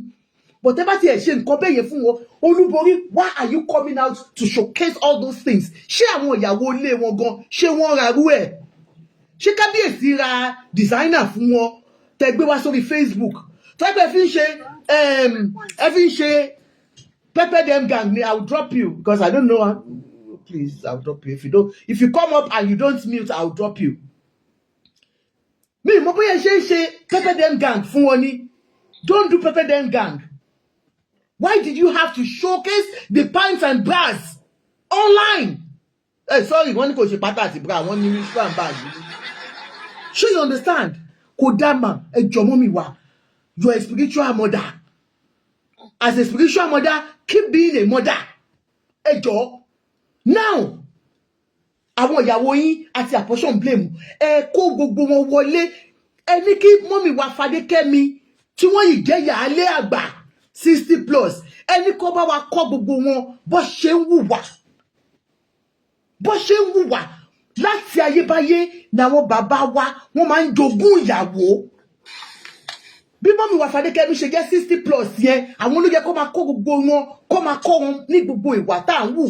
but ẹ bá tiẹ̀ ṣe nǹkan bẹ́ẹ̀ yẹn fún wọn Olúborí, why are you coming out to showcase all those things? ṣé àwọn ìyàwó ilé wọn gan ṣé wọ́n ra rú ẹ̀? ṣé Kábíyèsí ra designer fún wọn tẹ́ gbé wá sórí Facebook tó ẹgbẹ́ fi ń ṣe pepper dem gang ni? I will drop you because I don't know. Please, I'll drop you. If you come up and you don't mute, I'll drop you. Me, mo bóyá ṣe pepper dem gang fún wọn ni. Don't do pepper dem gang. Why did you have to showcase the pants and bras online? Sorry, wọ́n ní kò ṣe pátá àti bra, wọ́n ní shoe and bag. Sure you understand? Kodama, ẹ jọ̀ọ́ mọ́ mi wá. You are a spiritual mother. As a spiritual mother, keep being a mother. Ẹ jọ̀ọ́. Now, àwọn ìyàwó yín àti apportion blame. Ẹ kó gbogbo wọn wọlé. Ẹ ní kí mọ́mì wa Fadékẹ́mi tí wọ́n yìí jẹ́ ìyáálé àgbà 60+. Ẹ ní kó bá wa kọ́ gbogbo wọn bó ṣe ń hùwà. Bó ṣe ń hùwà láti ayébáyé làwọn bàbá wa wọ́n máa ń jogún ìyàwó. Bí mọ́mì wa Fadékẹ́mi ṣe jẹ́ 60+ yẹn, àwọn ló yẹ kó máa kọ́ gbogbo wọn, kó máa kọ́ wọn ní gbogbo ìwà tá à ń wù.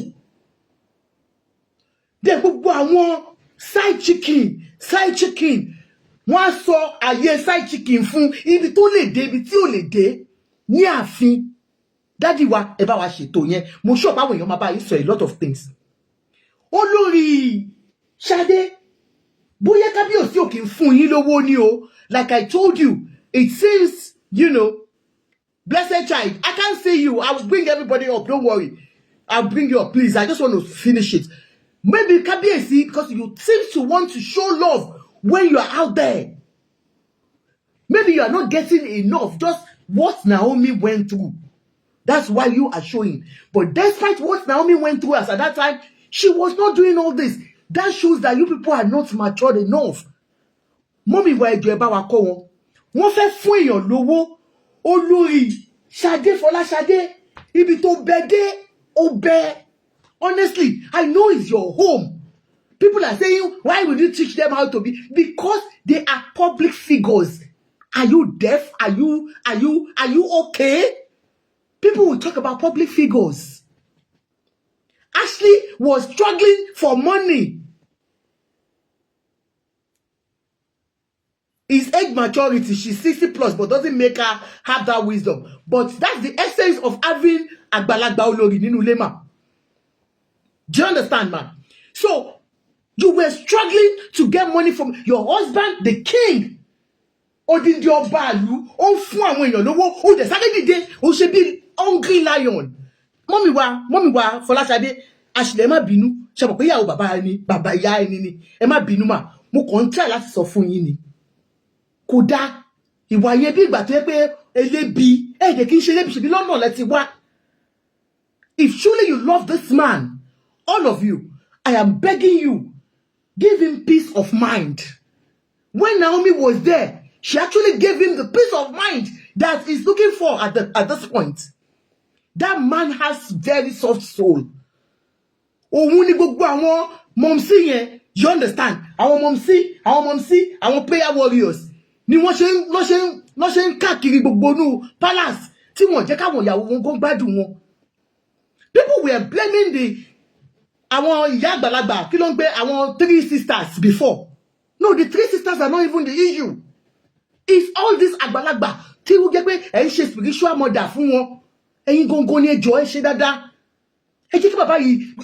Dé gbogbo àwọn side chicken wọ́n á sọ àyè side chicken fún ibi tó lè dé ibi tí ò lè dé ní ààfin. Dádì wa ẹ bá wa ṣètò yẹn. Mo sure àwọn èèyàn máa bá yín sọ a lot of things. Olórí Ṣadé, bóyá Kábíyèsí ò kí ń fún yín lówó ni o. Like I told you, it seems, blessed child, I can't see you. I will bring everybody up, don't worry. I'll bring you up, please. I just want to finish it. Maybe Kabiyesi, because you seem to want to show love when you are out there. Maybe you are not getting enough, just what Naomi went through. That's why you are showing. But despite what Naomi went through as at that time, she was not doing all this. That shows that you people are not matured enough. Mommy wa ẹjọ́ ẹ bá wa kọ́ wọn. Wọ́n fẹ́ fún èèyàn lówó. Olórí Ṣadé Fọláṣadé, ibi tó bẹ dé, ó bẹ. Honestly, I know it's your home. People are saying, why would you teach them how to be? Because they are public figures. Are you deaf? Are you okay? People will talk about public figures. Ashley was struggling for money. Is age maturity. She's 60+, but doesn't make her have that wisdom. But that's the essence of having àgbàlagbà olórí nínú ilé mà. Do you understand, man? So, you were struggling to get money from your husband, the king. Odindi ọba ìlú, ó fún àwọn èèyàn lówó, ó dẹ̀ sáré dìde, ó ṣe bí hungry lion. Mọ́mì wa Fọláṣadé, àṣìlẹ̀ ẹ má bínú, ṣe mọ̀ pé ìyàwó bàbá ìyá ẹni ni, ẹ má bínú mà, mo kàn ń try láti sọ fún yín ni. Kò dá ìwà yẹn bí ìgbà tó yẹ pé elébi, ẹ̀ẹ́dẹ̀ kì í ṣe elébi ṣe bí lọ́nà lẹ ti wá. If truly you love this man, all of you, I am begging you, give him peace of mind. When Naomi was there, she actually gave him the peace of mind that he's looking for at this point. That man has very soft soul. Òun ni gbogbo àwọn mọ̀mísí yẹn, you understand? Àwọn mọ̀mísí, àwọn prayer warriors. Ni wọ́n ṣe ń káàkiri gbogbo nú palace tí wọ́n jẹ́ káwọn ìyàwó wọn kó gbádùn wọn. People were blaming àwọn ìyá àgbàlagbà kí ló ń gbé àwọn 3 sisters before. No, the 3 sisters are not even the issue. It's all this àgbàlagbà tí wọ́n jẹ́ pé ẹ̀ ń ṣe spiritual mother fún wọn. Ẹ̀yin gangan ni ẹjọ́ ẹ ṣe dáadáa. Ẹ jẹ́ kí bàbá yìí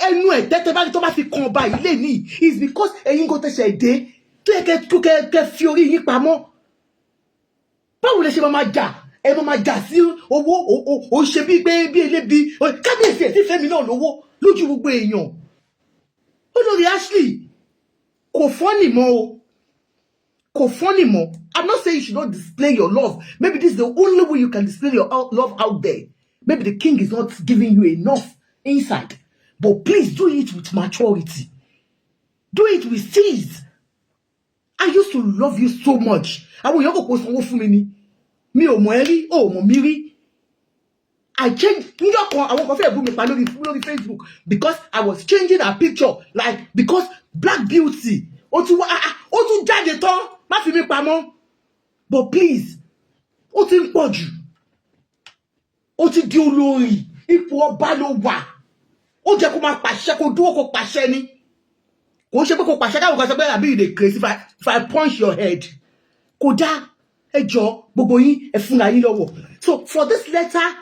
ẹnu ẹ̀ tẹ́tẹ́ bá tó bá fi kan ọba yìí lè ní. It's because ẹ̀yin gan tẹ̀sẹ̀ dé tó yẹ kẹ́ fi orí yín pamọ́. Báwo lẹ ṣe máa jà? Ẹ máa jà sí owó ó ṣe bí elébi. Kábíyèsí ẹ̀ sì fẹ́ mi náà lówó lójú gbogbo èèyàn. Olórí Ashley kò fọ́nì mọ́ o. Kò fọ́nì mọ́. I'm not saying you should not display your love. Maybe this is the only way you can display your love out there. Maybe the king is not giving you enough inside. But please do it with maturity. Do it with ease. I used to love you so much. Àwọn èèyàn kò sanwó fún mi ni. Mi ò mọ̀ ẹ́ rí, ò mọ̀ mi rí. I changed I won't confess lórí Facebook because I was changing her picture like because Black Beauty ó tún jáde tán má fi mí pamọ́ but please ó ti ń pọ̀ jù ó ti di olórí ipò ọba ló wà ó jẹ́ kó máa pàṣẹ kó dúró kó pàṣẹ ni kò ṣe pé kó pàṣẹ káwọn kan sọ pé àbí you dey crazy if I punch your head kò dá ẹ jọ gbogbo yín ẹ fúnra yín lọ́wọ́. So for this letter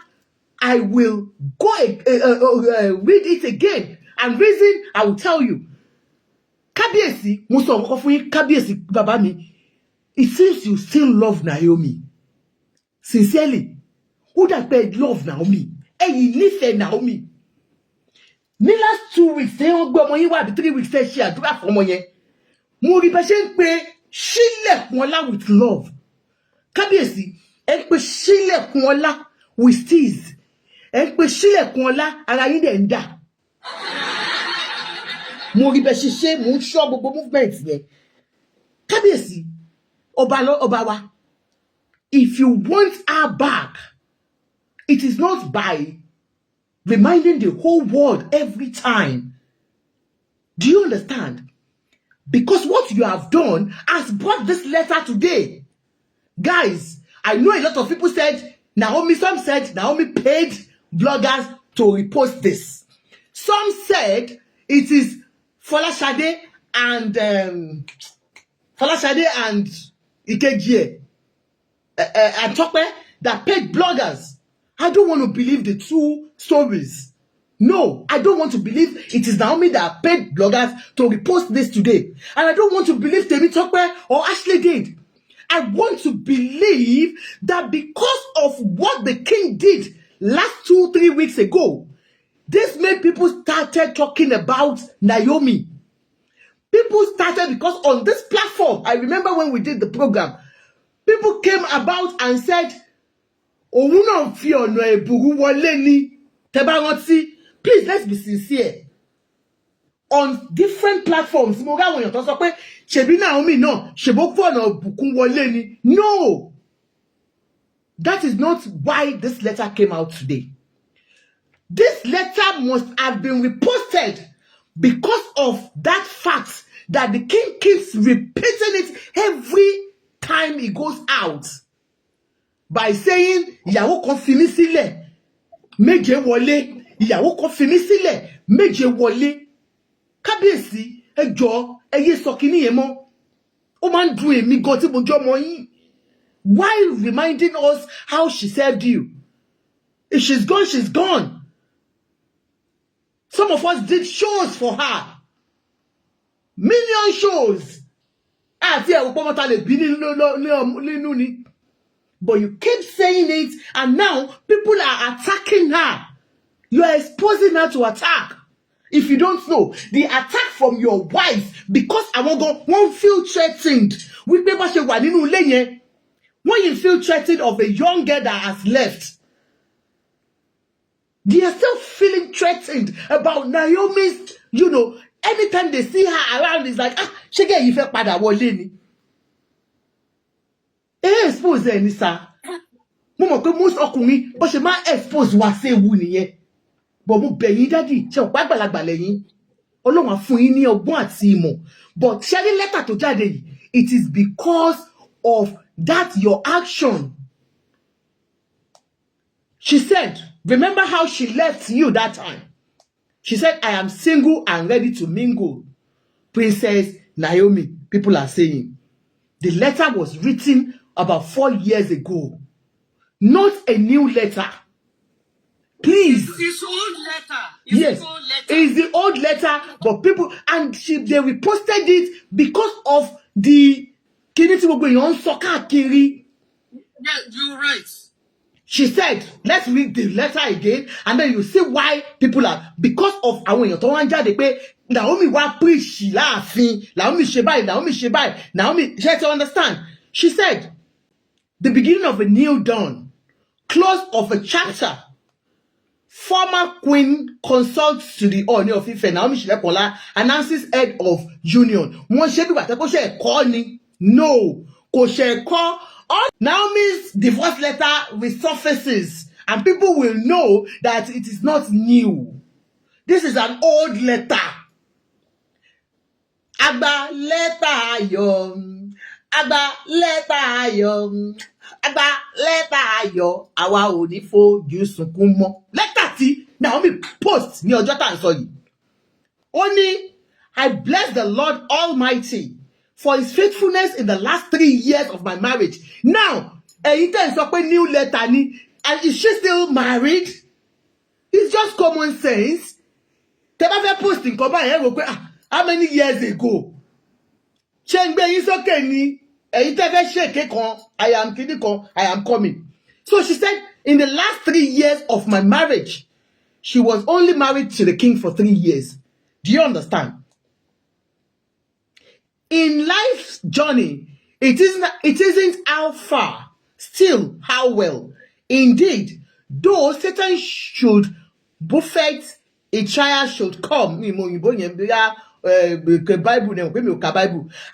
I will go read it again and reason I will tell you. Kabiyesi, mo sọ nǹkan fún yín, Kabiyesi bàbá mi. It seems you still love Naomi. Sincerely. Who that paid love Naomi? Ẹ̀yin nífẹ̀ẹ́ Naomi. Ní last 2 weeks, ṣé wọ́n gbé ọmọ yín wá bí 3 weeks ṣe ṣe àdúrà fún ọmọ yẹn. Mo rí bẹ́ ṣe ń pe Ṣílẹ̀kùn ọlá with love. Kabiyesi, ẹ ń pe Ṣílẹ̀kùn ọlá with tease. Ẹ ń pe Ṣílẹ̀kùn ọlá ara yín dẹ̀ ń dà. Mo rí bẹ́ ṣe ṣe mo ń ṣọ́ gbogbo movement yẹn. Kabiyesi, ọba wa, if you want her back, it is not by reminding the whole world every time. Do you understand? Because what you have done has brought this letter today. Guys, I know a lot of people said, some said Naomi paid bloggers to repost this. Some said it is Folashade and Ikeji and Tope that paid bloggers. I don't want to believe the two stories. No, I don't want to believe it is Naomi that paid bloggers to repost this today. And I don't want to believe Temi Tope or Ashley did. I want to believe that because of what the king did last 2-3 weeks ago, this made people started talking about Naomi. People started because on this platform, I remember when we did the program, people came about and said, please, let's be sincere. On different platforms, no, that is not why this letter came out today. This letter must have been reposted because of that fact that the king keeps repeating it every time he goes out by saying, Ìyàwó kan fi mí sílẹ̀, méje wọlé, ìyàwó kan fi mí sílẹ̀, méje wọlé. Kabiyesi, ẹ jọ̀ọ́, ẹ yé sọ kíní yẹn mọ́. Ó máa ń dùn èmi gan tí mo jọ mọ yín. While reminding us how she served you. If she's gone, she's gone. Some of us did shows for her. Million shows. But you keep saying it, and now people are attacking her. You are exposing her to attack. If you don't know, the attack from your wife, because I won't feel threatened. When you feel threatened of a young girl that has left, they are still feeling threatened about Naomi's, anytime they see her around, it's like, she get you felt pada wọlé ni. Expose any sir. Most ọkùnrin, but she might expose wa se wu nìyẹn. But mo bẹ̀ yín daddy, ṣé o pa àgbàlagbà lẹ́yìn. Ọlọ́run á fún yín ní ọgbọ́n àti ìmọ̀. But sharing letter tó jáde yìí, it is because of that your action. She said, remember how she left you that time? She said, I am single and ready to mingle. Princess Naomi, people are saying. The letter was written about 4 years ago. Not a new letter. Please. It's old letter. Yes, it's the old letter, but people, and they reposted it because of the Yeah, you're right. She said, let's read the letter again, and then you see why people are, because of àwọn èèyàn tó wá ń jáde pé Naomi wá preach láàfin, Naomi ṣe báyìí, Naomi, she had to understand. She said, the beginning of a new dawn, close of a chapter. Former queen consults to the Ooni of Ife, Naomi Shilekola, announces head of union. Wọ́n ṣe bí bàtà kó ṣe ẹ̀kọ́ ni. No, kò ṣe ẹ̀kọ́. Naomi's divorce letter resurfaces And people will know that it is not new. This is an old letter. Agba letter ayọ̀, agba letter ayọ̀, agba letter ayọ̀, àwa ò ní fojú sunkún mọ́. Letter tí Naomi post ní ọjọ́ tá à ń sọ yìí. Ó ní, I bless the Lord Almighty for his faithfulness in the last 3 years of my marriage. Now, ẹ̀yin tẹ́ ń sọ pé new letter ni, and is she still married? It's just common sense. Tẹ́ bá fẹ́ post nǹkan báyẹn rò pé how many years ago? Ṣé ń gbé yín sókè ni? Ẹ̀yin tẹ́ fẹ́ ṣèké kan, I am kidding kan, I am coming. So she said, in the last 3 years of my marriage, she was only married to the king for 3 years. Do you understand? In life's journey, it isn't how far, still how well. Indeed, though Satan should buffet, a trial should come.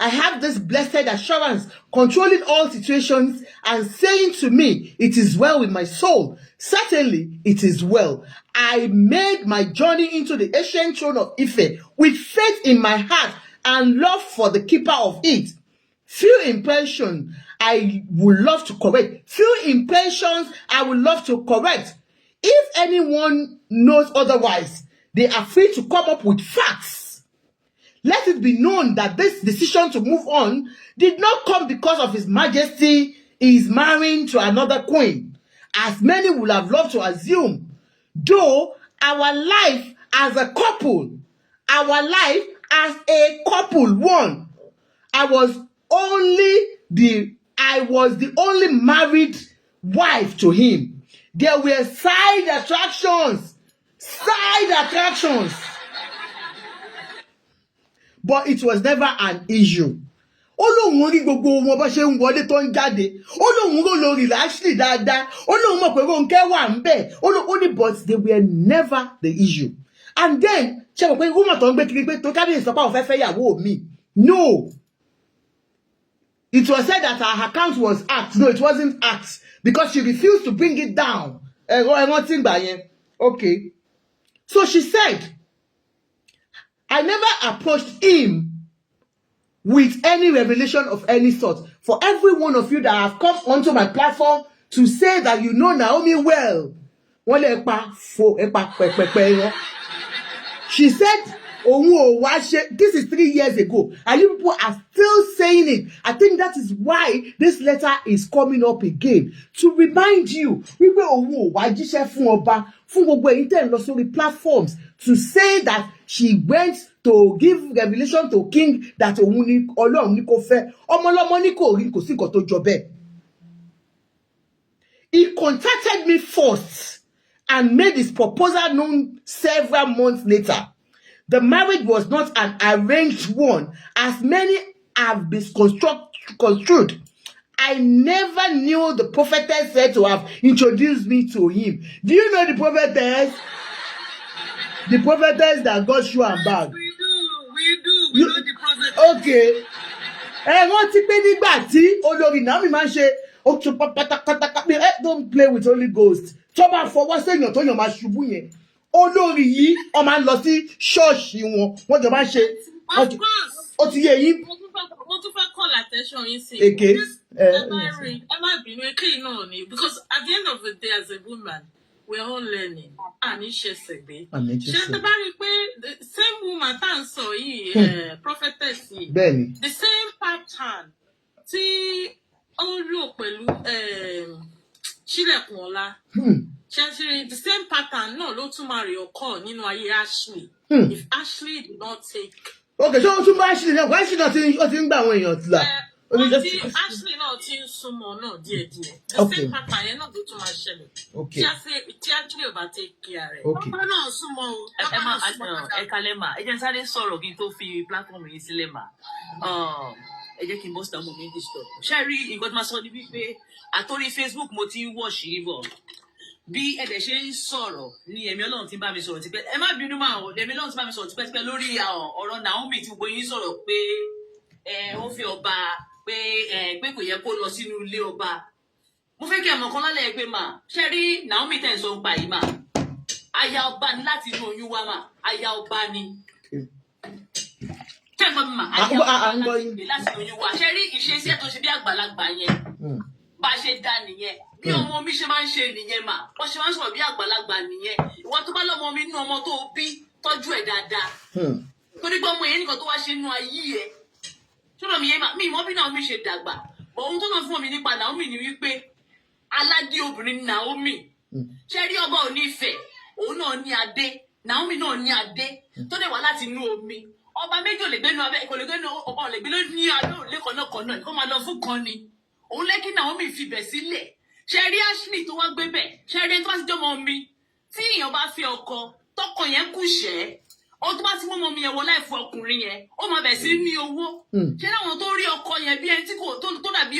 I have this blessed assurance, controlling all situations and saying to me, it is well with my soul. Certainly, it is well. I made my journey into the ancient throne of Ife with faith in my heart and love for the keeper of it. Few impressions I would love to correct. Few impressions I would love to correct. If anyone knows otherwise, they are free to come up with facts. Let it be known that this decision to move on did not come because of His Majesty is marrying to another queen, as many would have loved to assume. Though our life as a couple, one, I was the only married wife to him. There were side attractions. But it was never an issue. Ó lóun rí gbogbo wọn bó ṣe ń wọlé tó ń jáde. Ó lóun rò lórí Ashley dáadáa. Ó lóun mọ̀ pé Rónkẹ́ wà ń bẹ̀. Ó ní but they were never the issue. And then ṣe mọ̀ pé woman tó ń gbé kiri pé tó Kábíyèsí sọ pé àwọn fẹ́ fẹ́ ìyàwó mi. No. It was said that her account was hacked. No, it wasn't hacked because she refused to bring it down. Okay. So she said, I never approached him with any revelation of any sort. For every one of you that have come onto my platform to say that you know Naomi well, she said, this is 3 years ago, and you people are still saying it. I think that is why this letter is coming up again, to remind you, platforms, to say that she went to give revelation to king that Ooni Ọlọ́run ní kó fẹ́, ọmọlọ́mọ ní kò rí, kò sí nǹkan tó jọ bẹ́ẹ̀. He contacted me first and made his proposal known several months later. The marriage was not an arranged one, as many have been construed. I never knew the prophetess said to have introduced me to him. Do you know the prophetess? The prophetess that got shoe and bag. We know the prophetess. Okay. Wọ́n ti pé nígbà tí olórí Naomi máa ń ṣe otu pátákátá, don't play with Holy Ghost. Tó bá fọwọ́ sẹ́yìn tó yàn máa ṣubú yẹn. Olórí yìí ó máa ń lọ sí ṣọ́ọ̀ṣì wọ́n jọ máa ń ṣe. Of course. Ó ti yé yín. Mo tún fẹ́ call attention yín sí. Èké. Ẹ má bínú èké náà ni, because at the end of the day as a woman, we are all learning. Àní ṣe ṣègbè. Ṣé tó bá rí pé the same woman tá à ń sọ yìí, prophetess yìí, the same pattern tí ó lò pẹ̀lú Ilekun ọlá. The same pattern náà ló tún máa rí ọkọ nínú ayé Ashley. If Ashley did not take. Okay, so tún bá Ashley náà, Ashley náà ti ń gbà àwọn èèyàn tìlà. Ashley náà ti ń súnmọ́ náà díẹ̀díẹ̀. The same pattern yẹn náà ló tún máa ṣẹlẹ̀. Tí Ashley ò bá take care rẹ̀. Ọkọ náà súnmọ́ o. Ẹ kalẹ̀ mà, ẹ jẹ́ sáré sọ̀rọ̀ kí n tó fi platform yìí sílẹ̀ mà. Ẹ jẹ́ kí n bọ́ síta mo méjì stop. Ṣé rí nǹkan tí máa sọ ní wípé àtòrí Facebook mo ti ń wọ̀ṣì bọ̀. Bí ẹ̀dẹ̀ ṣe ń sọ̀rọ̀ ní ẹ̀mí Ọlọ́run ti bá mi sọ̀rọ̀ tipẹ́. Ẹ má bínú máa wọ̀, ẹ̀mí Ọlọ́run ti bá mi sọ̀rọ̀ tipẹ́ lórí ọ̀rọ̀ Naomi tí gbogbo yín sọ̀rọ̀ pé ó fi ọba pé kò yẹ kó lọ sínú ilé ọba. mo fẹ́ kí ẹ mọ̀ kan lálẹ́ pé mà ṣe rí Naomi tẹ̀ ń sọ pa yìí mà aya ọba ni láti inú oyún wa mà aya ọba ni ṣé ẹ gbọ́ mi mà aya ọba láti inú oyún wa ṣe rí ìṣesí ẹ̀ tó ṣe bí àgbàlagbà yẹn bá ṣe dá nìyẹn bí ọmọ mi ṣe máa ń ṣe nìyẹn mà wọ́n ṣe máa ń sọ̀rọ̀ bí àgbàlagbà nìyẹn ìwọ tó bá lọ́mọ mi nínú ọmọ tó bí tọ́jú ẹ̀ dáadáa torí pé ọmọ yẹn nìkan tó wá ṣe nínú ayé ẹ̀ ṣọ́nà mi yẹn mà mí ìmọ̀ bí Naomi ṣe dàgbà bọ̀ ohun tó náà fún mi nípa Naomi ni wípé aládé obìnrin ni Naomi ṣe rí ọba ò ní Ifẹ̀ òun náà ní adé Naomi náà ní adé tó dẹ̀ wá láti inú omi ọba méjì ò lè gbénu abẹ́ kò lè gbénu ọba ò lè gbé ní abẹ́ òrùlé kan náà kó máa lọ fún kan ni òun lẹ́kí Naomi fibẹ̀ sílẹ̀ ṣe rí Ashley tó wá gbé bẹ̀ ṣe rí ẹni tó bá ti jẹ́ ọmọ mi tí èèyàn bá fi ọkọ tọkọ yẹn kù ṣẹ́ ọ tó bá ti mú ọmọ mi yẹn wọ láì fún ọkùnrin yẹn ó máa bẹ̀ sí ní owó ṣé láwọn tó rí ọkọ yẹn bí ẹni tí kò tó dàbí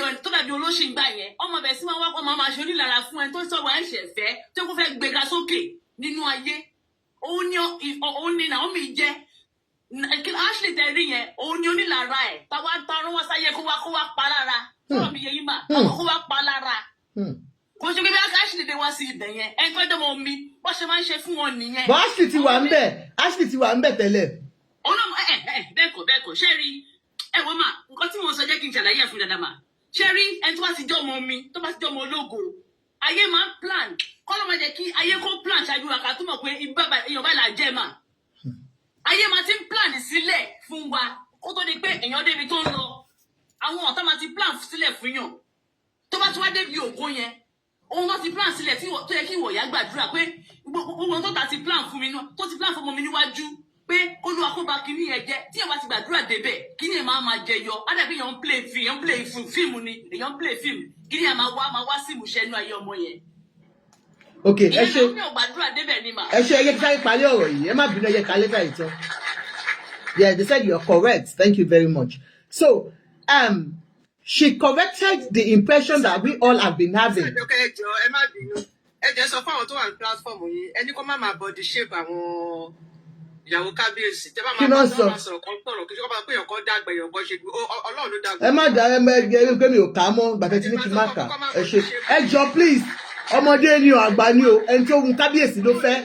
olóṣìngbà yẹn ọmọ bẹ̀ sí máa wá ọmọ máa ṣe onílára fún ẹni tó sọ̀rọ̀ ẹ̀ṣẹ̀ fẹ́ tó kó fẹ́ gbéga sókè nínú ayé òun ni Naomi jẹ́ Ashley tẹ rí yẹn òun ni onílára ẹ̀ táwa tarún wá sáyé kó wá pa lára sọ̀rọ̀ mi yẹ yín mà kó wá pa lára kò ṣe pé bí Ashley dé wá sí ibẹ̀ yẹn ẹni tó dẹ́mọ̀ mi bó ṣe máa ń ṣe fún wọn nìyẹn. bọ́ Ashley ti wà ń bẹ̀ tẹ́lẹ̀. ọlọ́mọ bẹ́ẹ̀ kọ́ ṣé rí ẹ wọ́n mà nǹkan tí mo sọ jẹ́ kí n ṣàlàyé ẹ̀ fún dáadáa mà ṣé rí ẹni tó bá ti jẹ́ ọmọ mi tó bá ti jẹ́ ọmọ ológo ayé máa ń plan kọ́lọ́ máa jẹ́ kí ayé kó plan ṣáájú wa ká tó mọ̀ pé èèyàn bá là jẹ́ mà ayé máa ti ń plan sílẹ̀ fún wa kó tó di pé èèyàn débi tó ń lọ àwọn ọ̀tá máa ti plan sílẹ̀ fún yàn tó bá ti wá débi ògo yẹn òun náà ti plan sílẹ̀ tó yẹ kí ìwọ̀yà gbàdúrà pé gbogbo tó ta ti plan fún mi náà tó ti plan fún ọmọ mi níwájú pé Olúwa kó ba kíní yẹn jẹ́ tí ẹ bá ti gbàdúrà débẹ̀ kíní yẹn máa jẹyọ ádàbí èèyàn ń play fíìmù ni èèyàn ń play fíìmù kíní yẹn máa wá sí ìmúṣẹ inú ayé ọmọ yẹn. ok ẹ ṣe ẹ ṣe ẹyẹ kíkà parí ọ̀rọ̀ yìí ẹ má bínú ẹyẹ kálẹ ká ìtàn. Yeah, they said you're correct. Thank you very much. So she corrected the impression that we all have been having. ẹ sọ fún àwọn tó wà ní platform yìí ẹni kó má máa body shape àwọn ìyàwó kábíyèsí tẹ bá máa sọ̀rọ̀ kan pọ̀rọ̀ kí ṣọ́kọ́ bá pé ọ̀kan dàgbà èèyàn ṣe Ọlọ́run ló dàgbà. ẹ má dá ẹgbẹ́ mi ò kà á mọ́ gbàtẹ́ tí ní kí n má kà ẹ ṣe ẹ jọ please ọmọdé ni o àgbà ni o ẹni tó wù kábíyèsí ló fẹ́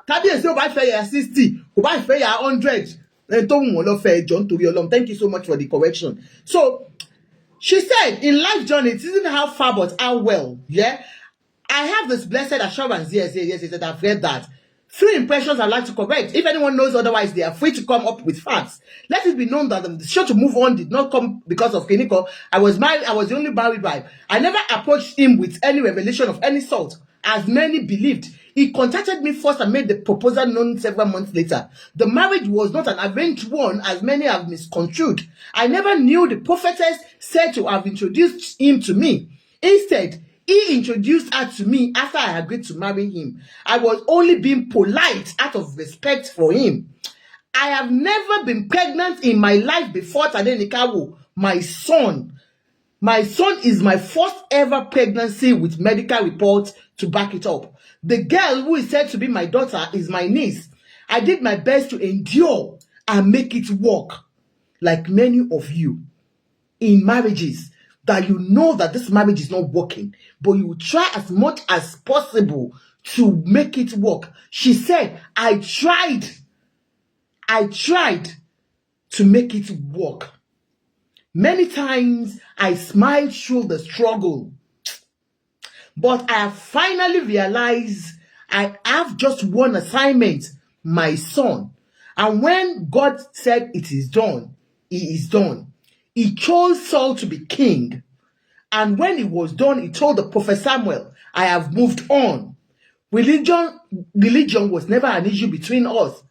kábíyèsí ò bá fẹ́ yà 60 kò bá fẹ́ yà 100 ẹni tó wù wọ́n lọ fẹ́ ẹjọ́ nítorí Ọlọ́run. Thank you so much for the correction. So she said in life journey it isn't how far but how well. Yeah, I have this blessed assurance. Yes, I've read that. Few impressions I'd like to correct. If anyone knows otherwise, they are free to come up with facts. Let it be known that the decision to move on did not come because of Kiniko. I was married. I was the only married wife. I never approached him with any revelation of any sort, as many believed. He contacted me first and made the proposal known several months later. The marriage was not an arranged one, as many have misconstrued. I never knew the prophetess said to have introduced him to me. Instead, he introduced her to me after I agreed to marry him. I was only being polite out of respect for him. I have never been pregnant in my life before Tadenikawo, my son. My son is my first ever pregnancy with medical reports to back it up. The girl who is said to be my daughter is my niece. I did my best to endure and make it work. Like many of you in marriages, that you know that this marriage is not working, but you try as much as possible to make it work. She said, I tried to make it work. Many times I smiled through the struggle, but I have finally realized I have just one assignment, my son. And when God said it is done, it is done. He chose Saul to be king. And when it was done, he told the prophet Samuel, I have moved on. Religion was never an issue between us.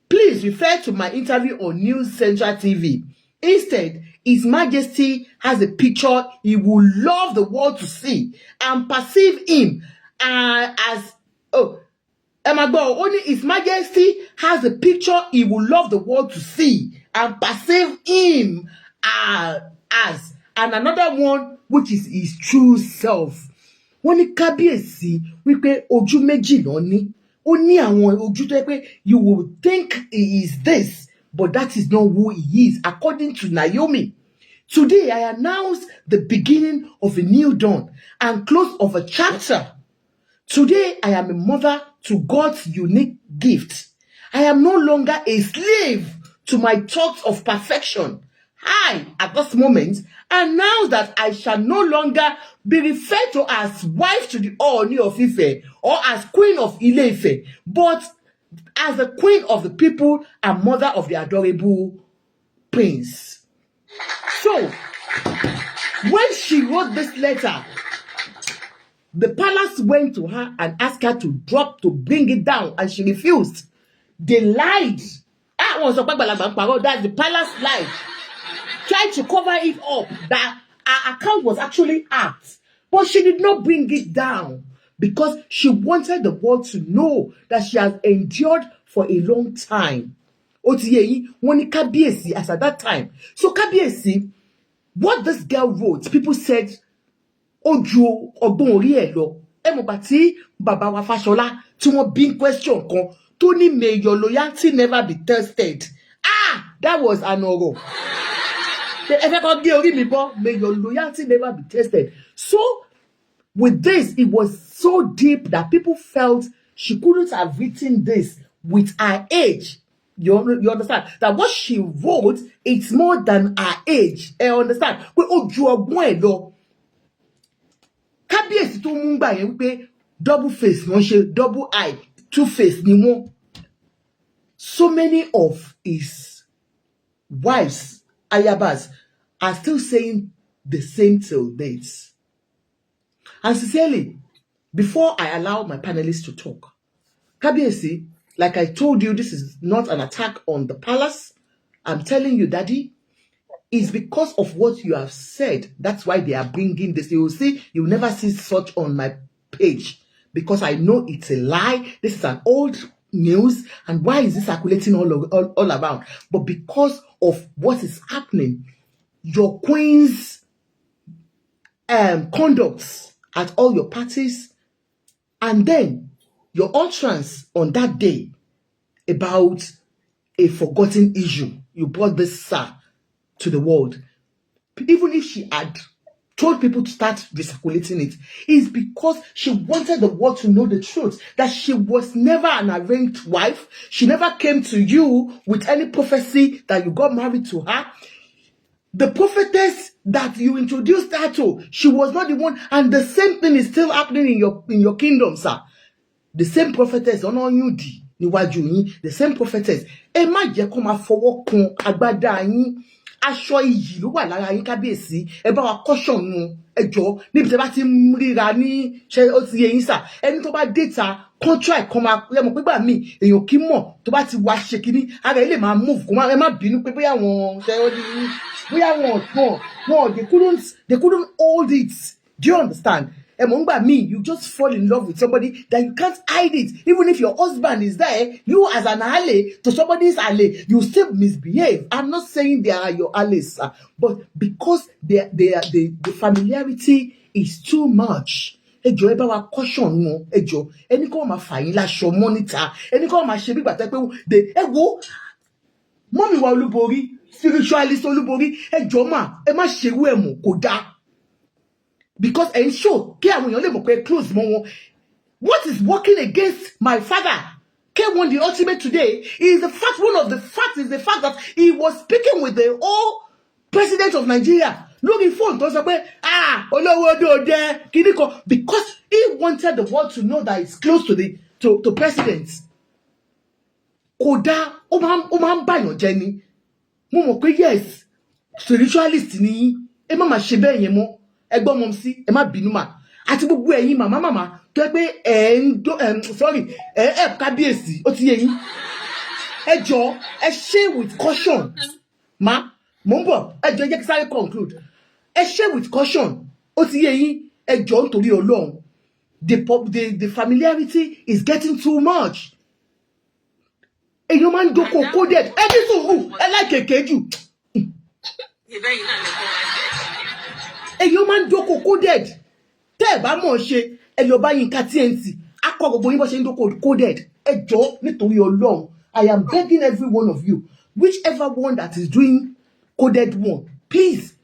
Please refer to my interview on News Central TV. Instead, His Majesty has a picture he would love the world to see and perceive him only His Majesty has a picture he would love the world to see and perceive him as, and another one which is his true self. Wọ́n ní Kabiyesi wípé ojú méjì ló ní. Ó ní àwọn ojú tó yẹ pé you will think he is this, but that is not who he is, according to Naomi. Today, I announce the beginning of a new dawn and close of a chapter. Today, I am a mother to God's unique gift. I am no longer a slave to my thoughts of perfection. I, at this moment, announce that I shall no longer be referred to as wife to the Ooni of Ife or as queen of Ile-Ife, but as the queen of the people and mother of the adorable prince. So, when she wrote this letter, the palace went to her and asked her to bring it down, and she refused. They lied. That's the palace lied. Tried to cover it up that her account was actually hacked. But she did not bring it down because she wanted the world to know that she has endured for a long time. Kabiyesi as at that time. So Kabiyesi, what this girl wrote, people said, Ojo ọgbọ́n orí ẹ̀ lọ. Ẹ mọ̀ gbà tí bàbá wa Fáṣọlá tí wọ́n bí question kan tó ní may your loyalty never be tested. That was an ọ̀rọ̀. May your loyalty never be tested. So, with this, it was so deep that people felt she couldn't have written this with her age. You understand? That what she wrote, it's more than her age. You understand? Kabiyesi tó mú gbà yẹn wípé double face wọ́n ṣe double eye, two face ni wọ́n. So many of his wives, ayabas, are still saying the same till dates. And sincerely, before I allow my panelists to talk, Kabiyesi, like I told you, this is not an attack on the palace. I'm telling you, Daddy, it's because of what you have said. That's why they are bringing this. You will see, you will never see such on my page because I know it's a lie. This is an old news. And why is this circulating all around? But because of what is happening, your queen's conducts at all your parties, and then your utterance on that day about a forgotten issue. You brought this to the world. Even if she had told people to start recirculating it, is because she wanted the world to know the truth, that she was never an arranged wife. She never came to you with any prophecy that you got married to her. The prophetess that you introduced her to, she was not the one, and the same thing is still happening in your kingdom, sir. The same prophetess, the same prophetess. Ẹ má jẹ́ kó máa fọwọ́ kun agbádá yín. Aṣọ iyì ló wà lára yín Kábíyèsí. Ẹ bá wa caution nu ẹjọ́ níbi tí ẹ bá ti ríra ní ṣe ó ti yé yín sà. Ẹni tó bá data contract kan máa lẹ́mọ̀ pé gbà mí èèyàn kì í mọ̀ tó bá ti wá ṣe kíní ara ẹ lè máa move kó ẹ má bínú pé bóyá wọn ṣe ó ní bóyá wọn they couldn't hold it. Do you understand? You just fall in love with somebody that you can't hide it. Even if your husband is there, you as an ally to somebody's ally, you still misbehave. I'm not saying they are your allies, but because the familiarity is too much. Ẹjọ́ ẹ bá wa caution wọn ẹjọ́ ẹni kò máa fà yín láṣọ monitor ẹni kò máa ṣe bí gbà tẹ́ pé ẹ wo mọ́mì wa Olúborí spiritualist Olúborí ẹjọ́ mà ẹ má ṣerú ẹ̀ mọ̀ kò dáa. Because ensure kí àwọn èèyàn lè mọ̀ pé close mọ́ wọn. What is working against my father? K1 the ultimate today is the fact. One of the facts is the fact that he was speaking with the old president of Nigeria. Looking phone tó sọ pé olówó dòde kíní kan, because he wanted the world to know that it's close to president. Kódà ó máa ń bàyàn jẹ́ ni. Mo mọ̀ pé yes spiritualist ni ẹ má máa ṣe bẹ́ẹ̀ yẹn mọ́. Ẹgbọ́n mọ̀ sí ẹ má bínú mà àti gbogbo ẹ̀yin màmá tó pé Kábíyèsí ó ti yé yín ẹ jọ̀ọ́ ẹ ṣe with caution ma mo ń bọ̀ ẹ jọ̀ọ́ ẹ jẹ́ kí sáré conclude ẹ ṣe with caution ó ti yé yín ẹ jọ̀ọ́ nítorí Ọlọ́run the familiarity is getting too much. Èèyàn máa ń dókòó coded ẹ ní sùúrù ẹ láìkèké jù. Èèyàn máa ń dókòó coded tẹ́ ẹ bá mọ̀ ṣe ẹ lọ bá Yínká TNT akọ gbogbo yín bó ṣe ń dókòó coded ẹ jọ̀ọ́ nítorí Ọlọ́run. I am begging every one of you, whichever one that is doing coded one, please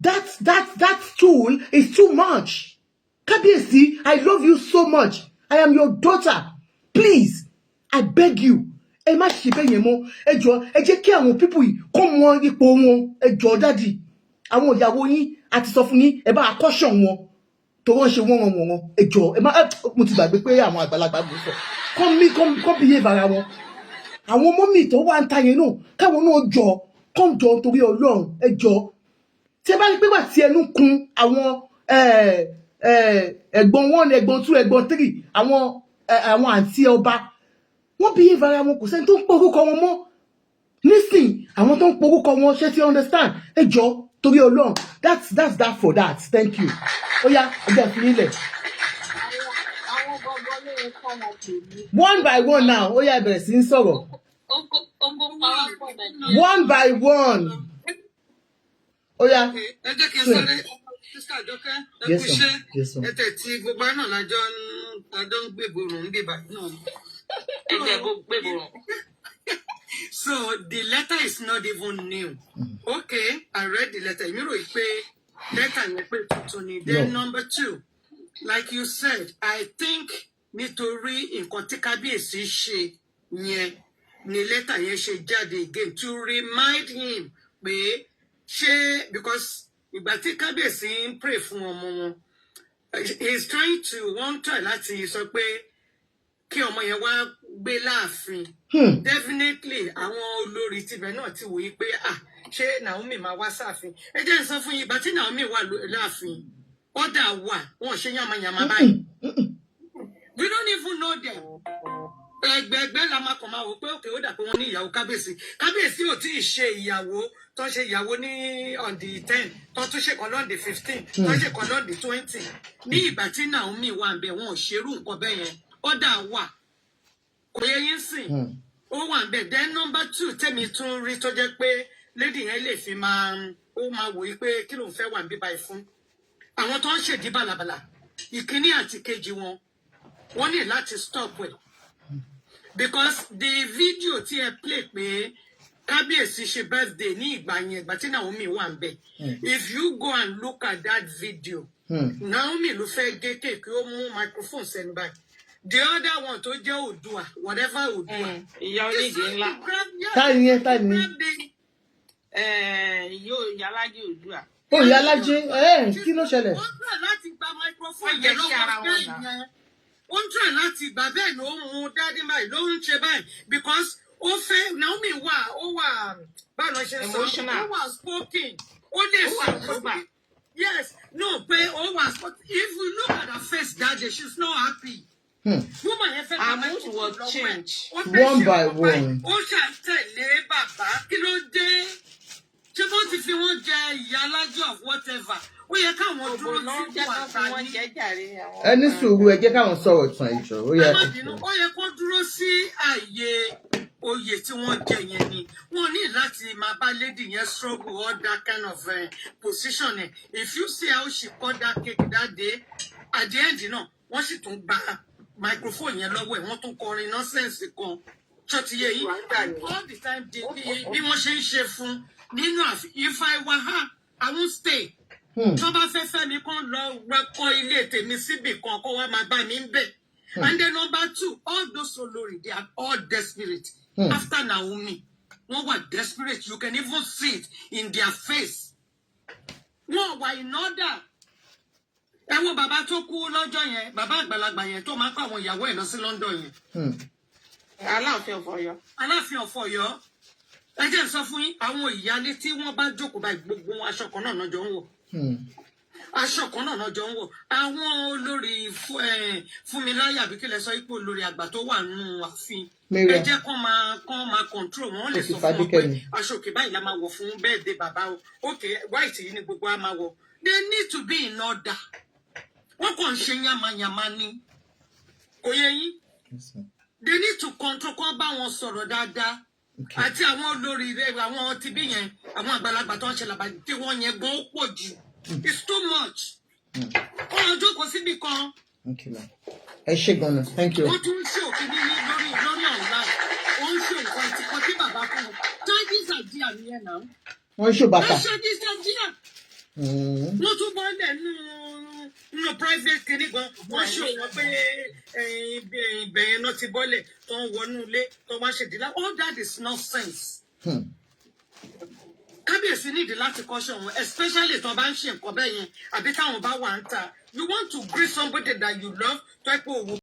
That tool is too much. Kabiyesi, I love you so much. I am your daughter. Please, I beg you. Ẹ má ṣe bẹ́ẹ̀ yẹn mọ́. Ẹ jọ̀ọ́, ẹ jẹ́ kí àwọn people yìí kó mọ ipò wọn. Ẹ jọ̀ọ́ daddy. Àwọn ìyàwó yín àti sọ fún yín, ẹ bá caution wọn. Tó wọ́n ṣe wọ́n. Ẹ jọ̀ọ́, ẹ má mo ti gbàgbé pé àwọn àgbàlagbà gbé sọ. Come behave ara wọn. Àwọn ọmọ mi tó wà ń ta yẹn náà, káwọn náà jọ̀ọ́, come jọ̀ọ́ torí Ọlọ́run. Ẹ jọ̀ọ́. Tí ẹ bá rí pé wà tí ẹnu kun àwọn ẹ̀gbọ́n 1, ẹ̀gbọ́n 2, ẹ̀gbọ́n 3, àwọn àǹtí ọba, wọ́n bí ìvara wọn kò sẹ́ni tó ń porúkọ wọn mọ́. Nísìn àwọn tó ń porúkọ wọn ṣe ti understand. Ẹ jọ̀ọ́ torí Ọlọ́run. That's that for that. Thank you. Ó yá ẹjẹ fi nílẹ̀. One by one now. Ó yá bẹ̀rẹ̀ sí ń sọ̀rọ̀. One by one. Ó yá. Ẹ jẹ́ kí n sáré sísá àjọkẹ́ ẹ kú iṣẹ́ ẹ tẹ̀tí gbogbo náà lájọ ń gbèbòrò ń gbèbà náà. Ẹ jẹ́ kó gbèbòrò. So the letter is not even new. Okay, I read the letter. Mi rò pé letter yẹn pé tuntun ni. Then number 2, like you said, I think nítorí nǹkan tí Kabiyesi ṣe yẹn ni letter yẹn ṣe jáde again to remind him pé ṣé because ìgbà tí Kabiyesi ń pray fún ọmọ wọn, he is trying to try láti sọ pé kí ọmọ yẹn wá gbé láàfin. Definitely àwọn olórí tibẹ̀ náà ti wòye pé ṣé Naomi máa wá sáàfin. Ẹ jẹ́ n sọ fún yín, ìgbà tí Naomi wà láàfin ọ̀dà wà wọ́n ṣe yàmàyàmà báyìí. We don't even know them. Ẹgbẹ̀gbẹ́ la máa kàn máa wò pé òkè ó dà pé wọ́n ní ìyàwó Kabiyesi. Kabiyesi ò tí ì ṣe ìyàwó tó ṣe ìyàwó ní on the 10 tó tún ṣe kan on the 15 tó ṣe kan on the 20. Ní ìgbà tí Naomi wà ń bẹ̀ wọ́n ò ṣerú nǹkan bẹ́ẹ̀ yẹn ọ̀dà wà. Kò yẹ yín sìn. Ó wà ń bẹ̀. Then number 2 tẹ́mi tún rí tó jẹ́ pé lady yẹn lè fi máa wò pé kí ló ń fẹ́ wà ń bíbá ìfún. Àwọn tó ń ṣèdí bàlàbàlà ìkíní àti kejì wọn wọ́n ní láti stop ẹ̀. Because the video tí ẹ play pé Kabiyesi ṣe birthday ní ìgbà tí Naomi wà ń bẹ̀. If you go and look at that video, Naomi ló fẹ́ gé kéèkì ó mú microphone sẹ́nu báyìí. The other one tó jẹ́ Oòduà, whatever Oòduà. Ìyá onídìí ńlá. Táyé. Yóò Ìyálájé Oòduà. Ó Ìyálájé kí ló ṣẹlẹ̀? Wọ́n try láti gba microphone yẹn lọ́wọ́ bẹ́ẹ̀ yẹn. Wọ́n try láti gbà bẹ́ẹ̀ ló ń mú dádì báyìí ló ń ṣe báyìí because ó fẹ́ Naomi ó wà báwo ṣe sọ ó wà spoken ó lè sọ. Yes, no, pé ó wà spoken. If you look at her face that day, she's not happy. Woman yẹn fẹ́ Her mood will change. One by one. Ó ṣàtẹ̀lé bàbá kí ló dé? Ṣé bó ti fi wọ́n jẹ ìyálájọ́ of whatever? Ó yẹ káwọn dúró sí ìwà ní. Ẹni sùúrù ẹ jẹ́ káwọn sọ̀rọ̀ tán ìjọ. Ó yẹ kó dúró sí àyè oyè tí wọ́n jẹ yẹn ni. Wọ́n ní láti máa bá lady yẹn struggle all that kind of position. If you see how she cut that cake that day, at the end náà, wọ́n sì tún gba microphone yẹn lọ́wọ́ ẹ̀, wọ́n tún kọrin nonsense kan. Ṣọ́ọ̀tì yẹ yìí, all the time bí wọ́n ṣe ń ṣe fún nínú àfi. If I were her, I won't stay. Tó bá fẹ́ mi kàn lọ kọ́ ilé tèmi síbì kan kó wá máa bá mi ń bẹ̀. And then number 2, all those olórí, they are all desperate. After Naomi, wọ́n were desperate. You can even see it in their face. Wọ́n wà in order. Ẹ wo bàbá tó kú lọ́jọ́ yẹn, bàbá àgbàlagbà yẹn tó máa ń kó àwọn ìyàwó ẹ̀ lọ sí London yẹn. Aláàfin of Ọ̀yọ́. Aláàfin of Ọ̀yọ́. Ẹ jẹ́ sọ fún yín, àwọn ìyálé tí wọ́n bá jókòó báyìí gbogbo wọn aṣọ kan náà jọ ń wọ̀. Aṣọ kan náà jọ ń wọ̀. Àwọn olórí Fúnmiláyà bí kílẹ̀ sọ ipò olórí àgbà tó wà nínú ààfin. Ẹ jẹ́ kán máa control wọn lè sọ fún wọn pé aṣọ òkè báyìí la máa wọ̀ fún birthday bàbá o. Okay, white yìí ni gbogbo á máa wọ̀. They need to be in order. Wọ́n kàn ṣe yamayama ni. Kò yẹ yín. They need to control kán bá wọn sọ̀rọ̀ dáadáa. Àti àwọn olórí rẹ̀ àwọn tibí yẹn àwọn àgbàlagbà tó ń ṣe làbàdì tí wọ́n yẹn gan ó pọ̀ jù. It's too much. Wọ́n jókòó síbi kan. Ẹ ṣé gan-an, thank you. Wọ́n tún ń ṣe òkè lórí ọ̀la. Wọ́n ń ṣe nǹkan ìtìkọ́ tí bàbá fún un. Chinese àjíà ni ẹ̀ náà. Wọ́n ń ṣe bàtà. Wọ́n ṣe Chinese àjíà. wọ́n tún bọ́ lẹ̀ nínú private clinic gan wọ́n ṣe wọ́n pé ibẹ̀yẹn náà ti bọ́lẹ̀ tó ń wọnú ilé tó wá ṣe dìlá all that is nonsense. Kábíyèsí nídìí láti kọ́ṣọ́ wọn especially tó bá ń ṣe nǹkan bẹ́ẹ̀ yẹn àbí táwọn bá wà ń ta you want to greet somebody that you love tó ẹ pé òwò.